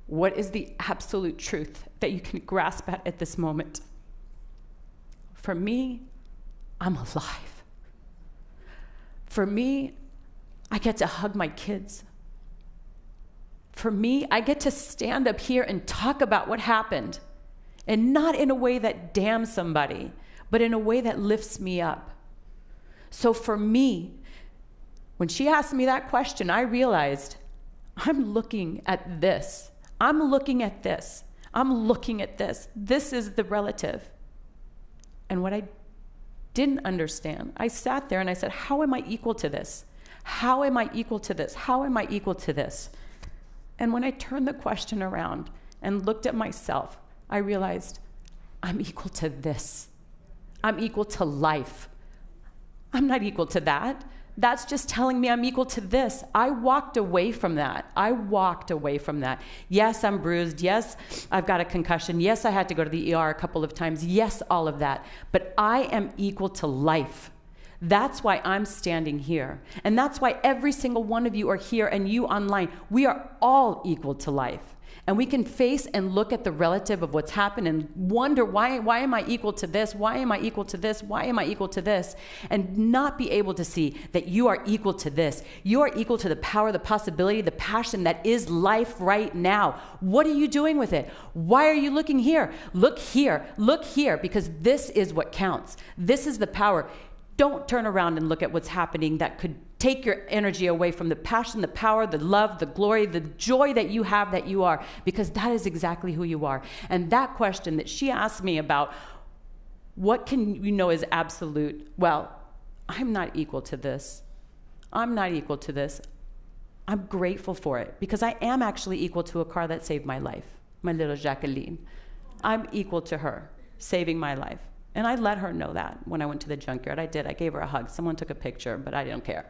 what is the absolute truth that you can grasp at this moment? For me, I'm alive. For me, I get to hug my kids. For me, I get to stand up here and talk about what happened, and not in a way that damns somebody, but in a way that lifts me up. So for me, when she asked me that question, I realized I'm looking at this. I'm looking at this. I'm looking at this. This is the relative. And what I didn't understand, I sat there and I said, how am I equal to this? How am I equal to this? How am I equal to this? And when I turned the question around and looked at myself, I realized I'm equal to this. I'm equal to life. I'm not equal to that. That's just telling me I'm equal to this. I walked away from that. Yes, I'm bruised. Yes, I've got a concussion. Yes, I had to go to the ER a couple of times. Yes, all of that. But I am equal to life. That's why I'm standing here. And that's why every single one of you are here and you online. We are all equal to life. And we can face and look at the relative of what's happened and wonder, why am I equal to this? Why am I equal to this? Why am I equal to this? And not be able to see that you are equal to this. You are equal to the power, the possibility, the passion that is life right now. What are you doing with it? Why are you looking here? Look here, because this is what counts. This is the power. Don't turn around and look at what's happening that could take your energy away from the passion, the power, the love, the glory, the joy that you have, that you are, because that is exactly who you are. And that question that she asked me about, what can you know is absolute? Well, I'm not equal to this. I'm grateful for it, because I am actually equal to a car that saved my life, my little Jacqueline. I'm equal to her, saving my life. And I let her know that when I went to the junkyard. I did. I gave her a hug. Someone took a picture, but I didn't care.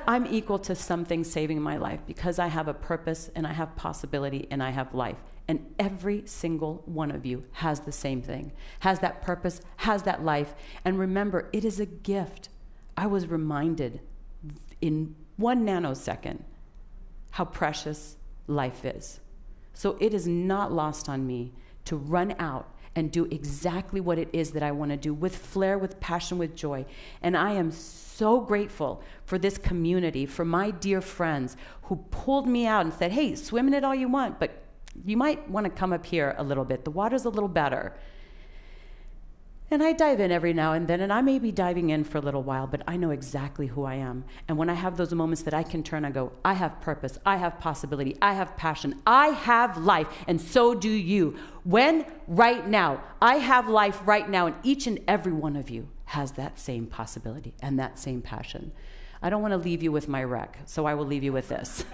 I'm equal to something saving my life because I have a purpose and I have possibility and I have life. And every single one of you has the same thing, has that purpose, has that life. And remember, it is a gift. I was reminded in 1 nanosecond how precious life is. So it is not lost on me to run out and do exactly what it is that I want to do with flair, with passion, with joy. And I am so grateful for this community, for my dear friends who pulled me out and said, hey, swim in it all you want, but you might want to come up here a little bit. The water's a little better. And I dive in every now and then, and I may be diving in for a little while, but I know exactly who I am. And when I have those moments that I can turn and go, I have purpose, I have possibility, I have passion, I have life, and so do you. When? Right now. I have life right now, and each and every one of you has that same possibility and that same passion. I don't want to leave you with my wreck, so I will leave you with this.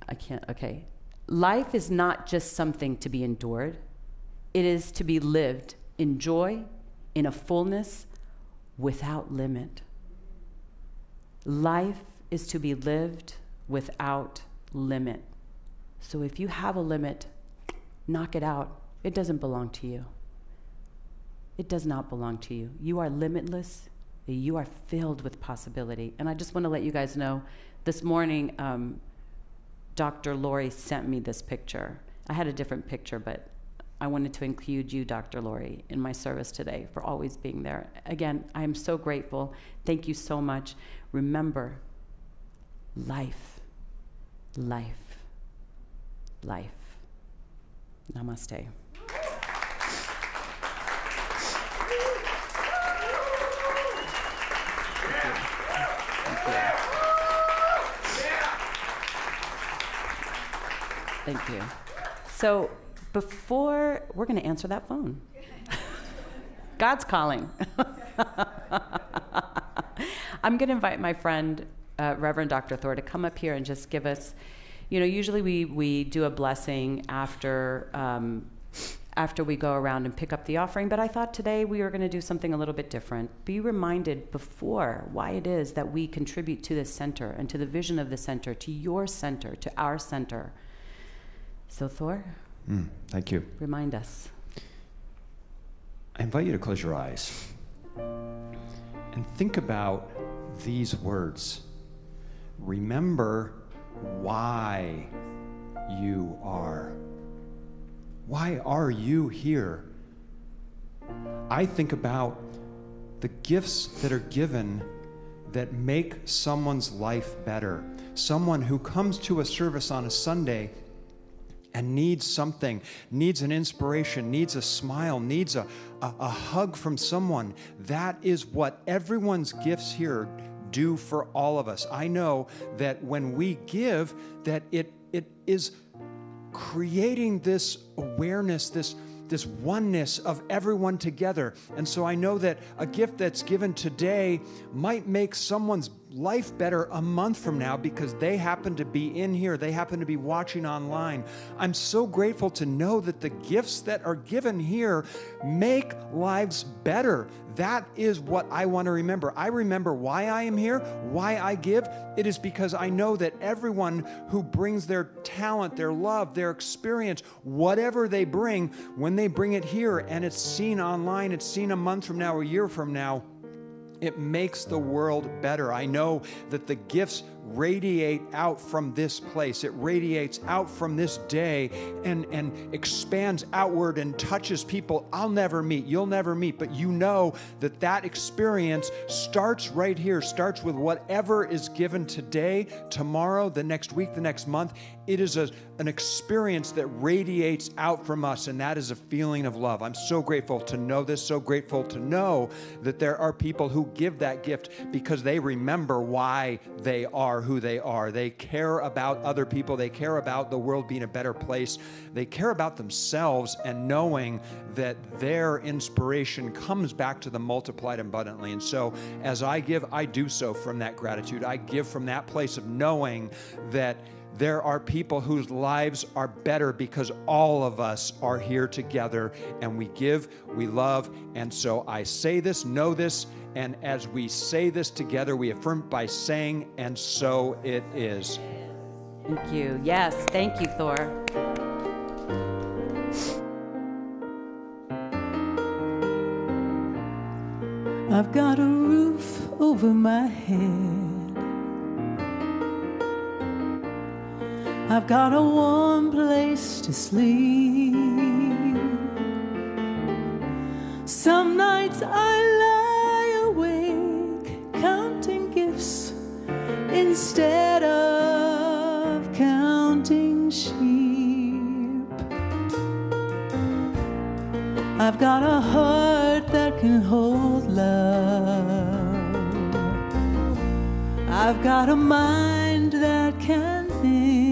I can't, okay. Life is not just something to be endured. It is to be lived in joy, in a fullness, without limit. Life is to be lived without limit. So if you have a limit, knock it out. It doesn't belong to you. It does not belong to you. You are limitless. You are filled with possibility. And I just want to let you guys know, this morning, Dr. Lori sent me this picture. I had a different picture, but I wanted to include you, Dr. Lori, in my service today for always being there. Again, I am so grateful. Thank you so much. Remember, life, life, life. Namaste. Thank you. So before, we're going to answer that phone. God's calling. I'm going to invite my friend, Reverend Dr. Thor, to come up here and just give us, usually we do a blessing after we go around and pick up the offering, but I thought today we were going to do something a little bit different. Be reminded before why it is that we contribute to this center and to the vision of the center, to your center, to our center. So Thor, thank you. Remind us. I invite you to close your eyes and think about these words. Remember why you are. Why are you here? I think about the gifts that are given that make someone's life better. Someone who comes to a service on a Sunday and needs something, needs an inspiration, needs a smile, needs a hug from someone. That is what everyone's gifts here do for all of us. I know that when we give, that it is creating this awareness, this oneness of everyone together. And so I know that a gift that's given today might make someone's life better a month from now because they happen to be in here, they happen to be watching online. I'm so grateful to know that the gifts that are given here make lives better. That is what I want to remember. I remember why I am here, why I give. It is because I know that everyone who brings their talent, their love, their experience, whatever they bring, when they bring it here and it's seen online, it's seen a month from now, a year from now, it makes the world better. I know that the gifts radiate out from this place. It radiates out from this day and expands outward and touches people I'll never meet, you'll never meet, but you know that that experience starts right here, starts with whatever is given today, tomorrow, the next week, the next month. It is an experience that radiates out from us, and that is a feeling of love. I'm so grateful to know this, so grateful to know that there are people who give that gift because they remember why they are who they are. They care about other people. They care about the world being a better place. They care about themselves and knowing that their inspiration comes back to them multiplied abundantly. And so as I give, I do so from that gratitude. I give from that place of knowing that there are people whose lives are better because all of us are here together, and we give, we love. And so I say this, know this, and as we say this together, we affirm by saying, and so it is. Thank you. Yes, thank you, Thor. I've got a roof over my head. I've got a warm place to sleep. Some nights I lie awake counting gifts instead of counting sheep. I've got a heart that can hold love. I've got a mind that can think.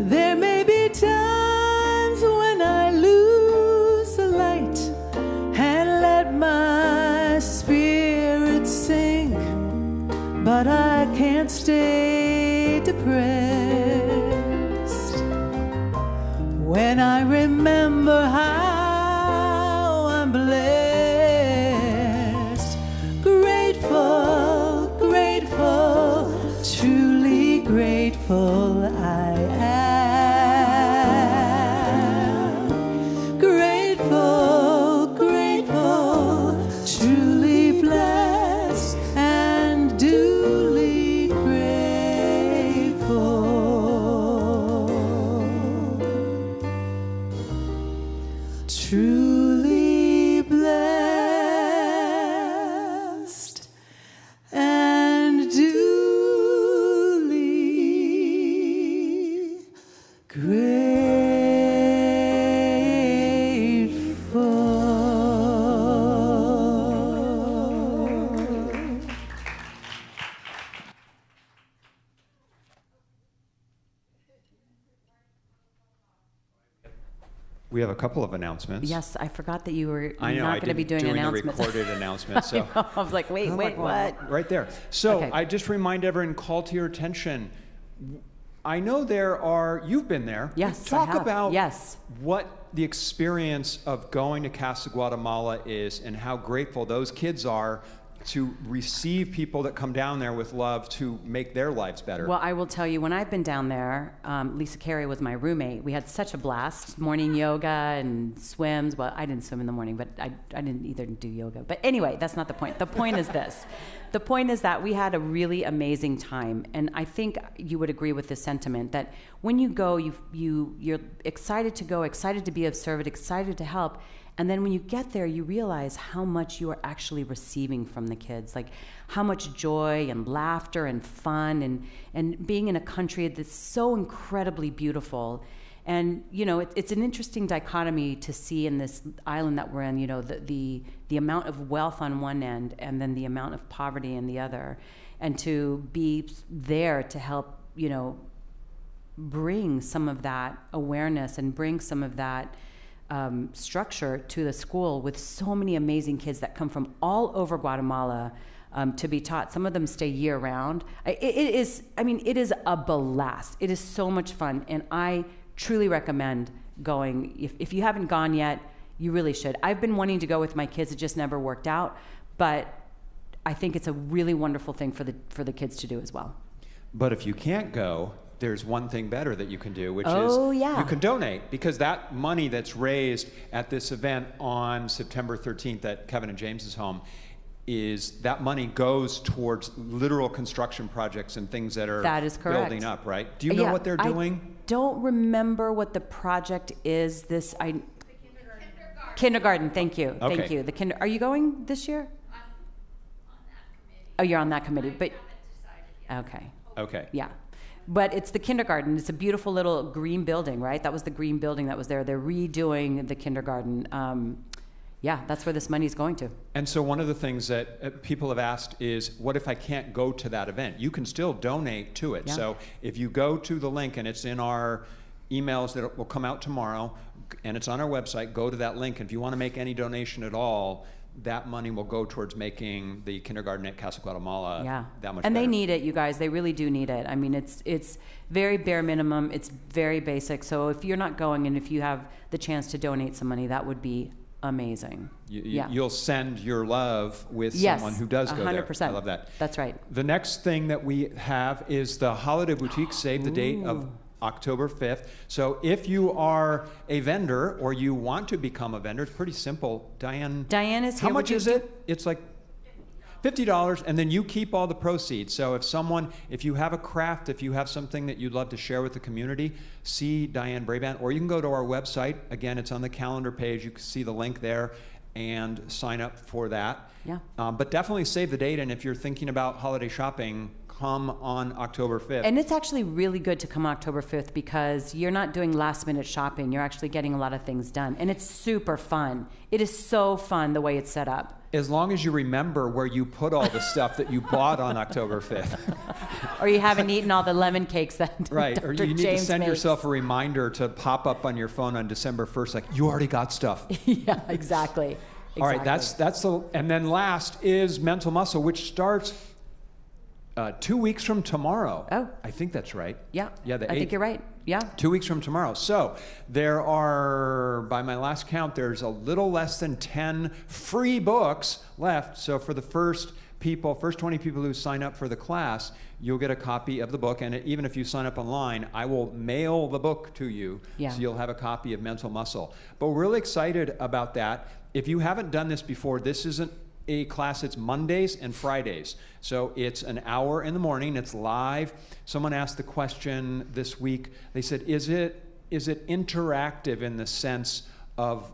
There may be times when I lose the light and let my spirit sink, but I can't stay depressed when I remember how I'm blessed. Grateful, grateful, truly grateful I am. Grateful, grateful, truly blessed and duly grateful. Truly blessed and duly grateful. We have a couple of announcements. Yes, I forgot that you were I know, not going to be doing announcements. a recorded announcement. So I was like, wait, what? Right there. So Okay. I just remind everyone, call to your attention. I know you've been there. Yes, I Talk have. about Yes. what the experience of going to Casa Guatemala is and how grateful those kids are to receive people that come down there with love to make their lives better. Well, I will tell you, when I've been down there, Lisa Carey was my roommate. We had such a blast. Morning yoga and swims. Well, I didn't swim in the morning, but I didn't either do yoga. But anyway, that's not the point. The point is this. The point is that we had a really amazing time. And I think you would agree with this sentiment that when you go, you're excited to go, excited to be of service, excited to help. And then when you get there, you realize how much you are actually receiving from the kids, like how much joy and laughter and fun and being in a country that's so incredibly beautiful. And, you know, it's an interesting dichotomy to see in this island that we're in, you know, the amount of wealth on one end and then the amount of poverty in the other. And to be there to help, you know, bring some of that awareness and bring some of that structure to the school with so many amazing kids that come from all over Guatemala to be taught. Some of them stay year round. It is a blast. It is so much fun. And I truly recommend going. If you haven't gone yet, you really should. I've been wanting to go with my kids. It just never worked out. But I think it's a really wonderful thing for the kids to do as well. But if you can't go, there's one thing better that you can do, which is yeah. you can donate, because that money that's raised at this event on September 13th at Kevin and James's home that money goes towards literal construction projects and things that are building up, right? Do you know what they're doing? I don't remember what the project is. Kindergarten. Thank you. Okay. Thank you. Are you going this year? I'm on that committee. Oh, you're on that committee, but I haven't decided yet. Okay. Yeah. But it's the kindergarten. It's a beautiful little green building, right? That was the green building that was there. They're redoing the kindergarten. Yeah, that's where this money is going to. And so one of the things that people have asked is, what if I can't go to that event? You can still donate to it. Yeah. So if you go to the link, and it's in our emails that will come out tomorrow, and it's on our website, go to that link. And if you want to make any donation at all, that money will go towards making the kindergarten at Casa Guatemala that much and better. they need it, you guys. They really do need it. I mean, it's very bare minimum. It's very basic. So if you're not going and if you have the chance to donate some money, that would be amazing. You'll send your love with someone who does go 100%. there. I love that. That's right. The next thing that we have is the Holiday Boutique. Save the date of October 5th. So if you are a vendor or you want to become a vendor, it's pretty simple. Diane is here. How much is it? It's like $50, and then you keep all the proceeds. So if you have a craft, if you have something that you'd love to share with the community, see Diane Brabant, or you can go to our website. Again, it's on the calendar page. You can see the link there and sign up for that. Yeah. But definitely save the date, and if you're thinking about holiday shopping, come on October 5th. And it's actually really good to come October 5th because you're not doing last minute shopping. You're actually getting a lot of things done. And it's super fun. It is so fun the way it's set up. As long as you remember where you put all the stuff that you bought on October 5th. Or you haven't eaten all the lemon cakes that right. Dr. Or you need James to send makes. yourself a reminder to pop up on your phone on December 1st, like, you already got stuff. Yeah, exactly. All right, that's the, and then last is Mental Muscle, which starts 2 weeks from tomorrow. Oh. I think that's right. Yeah. Yeah, the I 8th. think you're right. Yeah. 2 weeks from tomorrow. So there are, by my last count, there's a little less than 10 free books left. So for the first 20 people who sign up for the class, you'll get a copy of the book. And even if you sign up online, I will mail the book to you. Yeah. So you'll have a copy of Mental Muscle. But we're really excited about that. If you haven't done this before, this isn't a class. It's Mondays and Fridays. So it's an hour in the morning. It's live. Someone asked the question this week. They said, is it interactive in the sense of,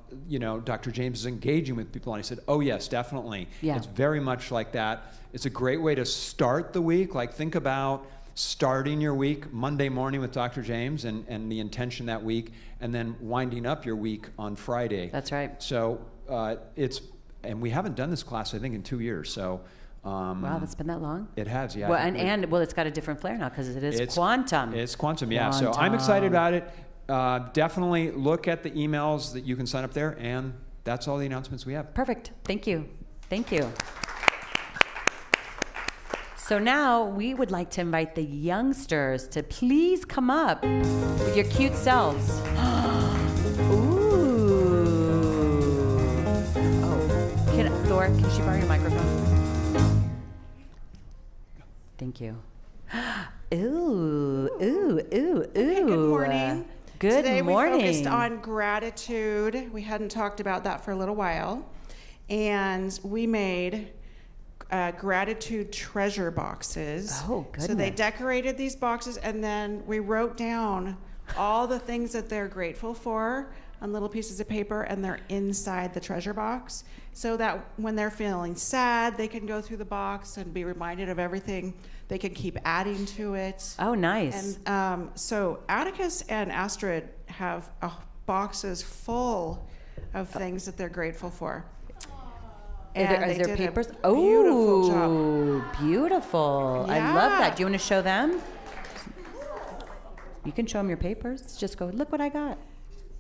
Dr. James is engaging with people? And I said, oh yes, definitely. Yeah. It's very much like that. It's a great way to start the week. Like, think about starting your week Monday morning with Dr. James and the intention that week, and then winding up your week on Friday. That's right. So and we haven't done this class, I think, in 2 years. So, wow, that's been that long? It has, yeah. Well, and it's got a different flair now because it's quantum. It's quantum, yeah. So I'm excited about it. Definitely look at the emails that you can sign up there, and that's all the announcements we have. Perfect. Thank you. Thank you. So now we would like to invite the youngsters to please come up with your cute selves. Ooh. Thor, can she borrow your microphone? Thank you. Ooh. Okay, good morning. Good Today morning. we focused on gratitude. We hadn't talked about that for a little while. And we made gratitude treasure boxes. Oh, goodness. So they decorated these boxes, and then we wrote down all the things that they're grateful for on little pieces of paper, and they're inside the treasure box, so that when they're feeling sad, they can go through the box and be reminded of everything. They can keep adding to it. Oh, nice. And so Atticus and Astrid have boxes full of things that they're grateful for. Is there papers? Beautiful job. Oh, beautiful. I love that. Do you want to show them? You can show them your papers. Just go, look what I got.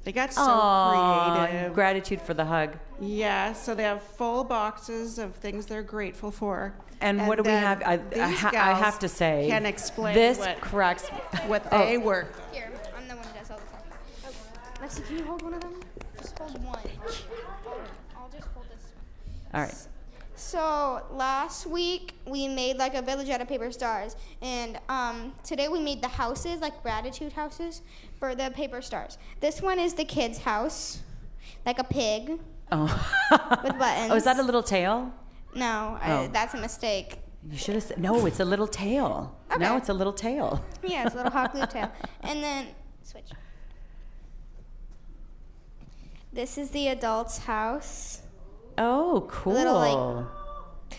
They got so creative. Gratitude for the hug. Yeah, so they have full boxes of things they're grateful for. And what do we have? I have to say, can explain this cracks what they work. Here, I'm the one who does all the talking. Oh, Lexi, can you hold one of them? Just hold one. I'll just hold this one. All right. So last week we made like a village out of paper stars, and today we made the houses, like gratitude houses, for the paper stars. This one is the kid's house, like a pig. Oh. With buttons. Oh, is that a little tail? No, that's a mistake. You should have said, no, it's a little tail. Okay. Now it's a little tail. Yeah, it's a little hot glue tail. And then, switch. This is the adult's house. Oh, cool. Little,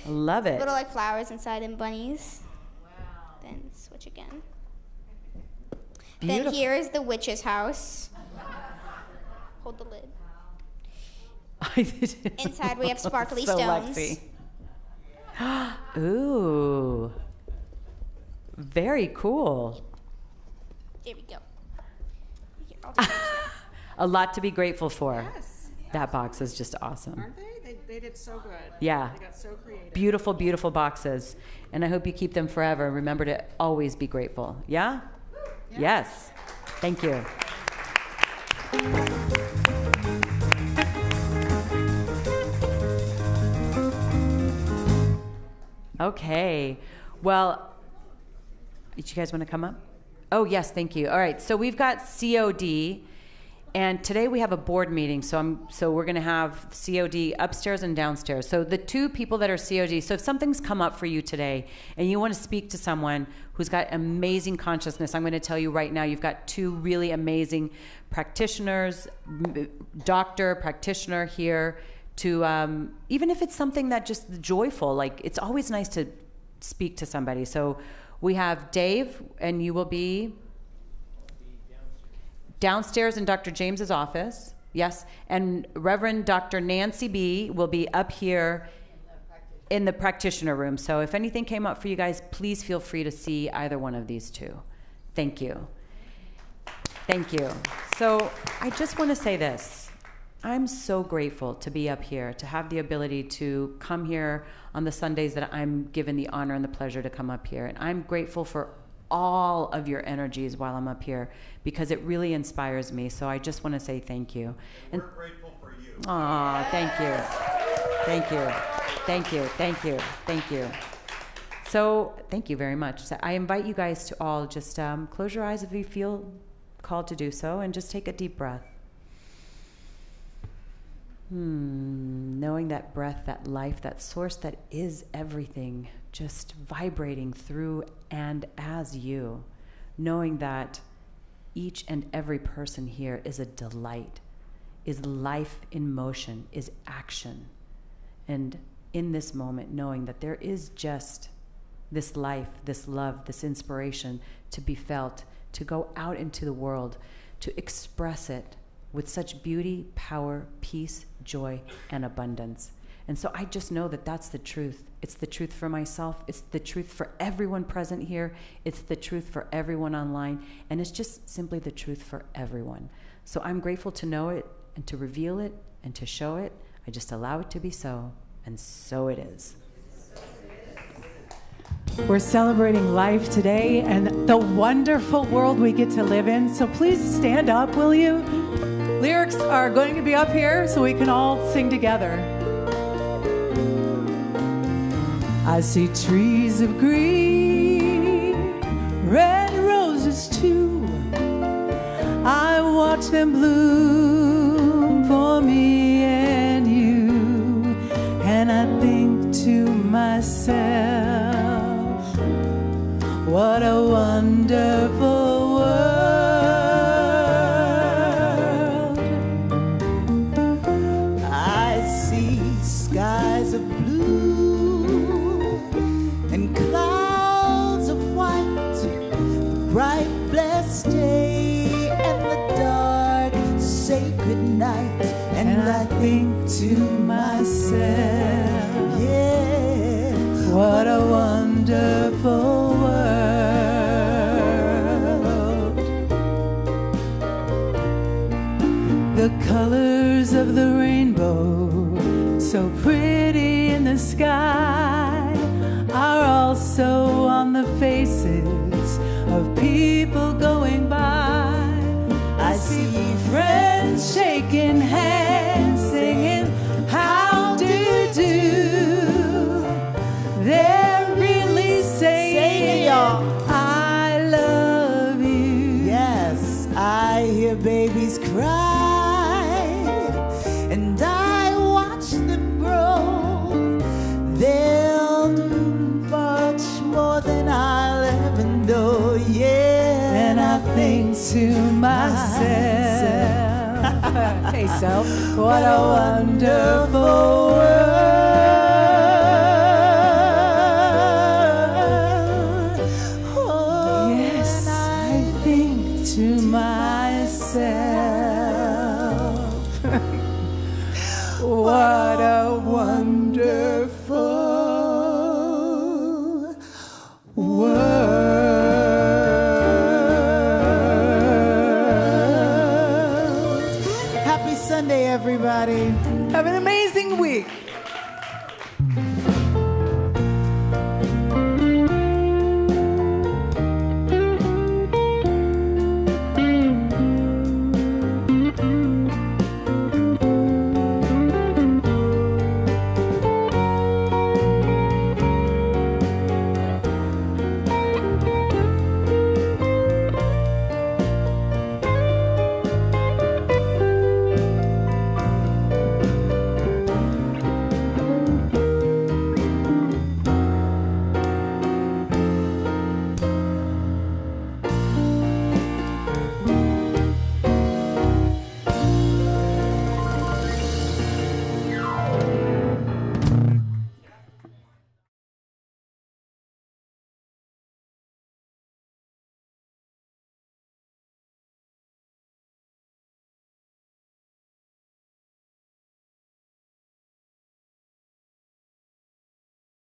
I love it. Little like flowers inside and bunnies. Wow. Then switch again. Beautiful. Then here is the witch's house. Hold the lid. Inside we have sparkly so stones. Lexi. Ooh. Very cool. There we go. Here, A lot to be grateful for. Yes. That box is just awesome. Aren't they? They did so good. Yeah. They got so creative. Beautiful, beautiful boxes. And I hope you keep them forever. Remember to always be grateful. Yeah? Yes. Thank you. Okay. Well, did you guys want to come up? Oh, yes, thank you. All right, so we've got COD, and today we have a board meeting, so we're going to have COD upstairs and downstairs. So the two people that are COD, so if something's come up for you today and you want to speak to someone who's got amazing consciousness, I'm going to tell you right now, you've got two really amazing practitioners, doctor, practitioner here to, even if it's something that just joyful, like it's always nice to speak to somebody. So we have Dave, and you will be downstairs in Dr. James's office. Yes. And Reverend Dr. Nancy B. will be up here in the practitioner room. So if anything came up for you guys, please feel free to see either one of these two. Thank you. Thank you. So I just want to say this. I'm so grateful to be up here, to have the ability to come here on the Sundays that I'm given the honor and the pleasure to come up here. And I'm grateful for all of your energies while I'm up here because it really inspires me. So I just want to say thank you. And we're grateful for you. Aw, thank you. Thank you. Thank you. Thank you. Thank you. So thank you very much. So I invite you guys to all just close your eyes if you feel called to do so and just take a deep breath. Knowing that breath, that life, that source that is everything, just vibrating through and as you. Knowing that each and every person here is a delight, is life in motion, is action. And in this moment, knowing that there is just this life, this love, this inspiration to be felt, to go out into the world, to express it with such beauty, power, peace, joy, and abundance. And so I just know that that's the truth. It's the truth for myself. It's the truth for everyone present here. It's the truth for everyone online. And it's just simply the truth for everyone. So I'm grateful to know it and to reveal it and to show it. I just allow it to be so, and so it is. We're celebrating life today and the wonderful world we get to live in. So please stand up, will you? Lyrics are going to be up here so we can all sing together. I see trees of green, red roses too. I watch them bloom for me and you. And I think to myself, what a wonderful world. I see skies of blue and clouds of white, the bright blessed day and the dark sacred night. And I think to myself, yeah, What a wonderful world. The colors of the rainbow, so pretty in the sky, are also on the faces of people going by. I see friends shaking hands, singing, how do you do? They're really saying, I love you. yes, I hear babies cry, and I watch them grow. They'll do much more than I'll ever know, yeah. And I think to myself, hey self, what a wonderful world. Oh, Yes, and I think to myself,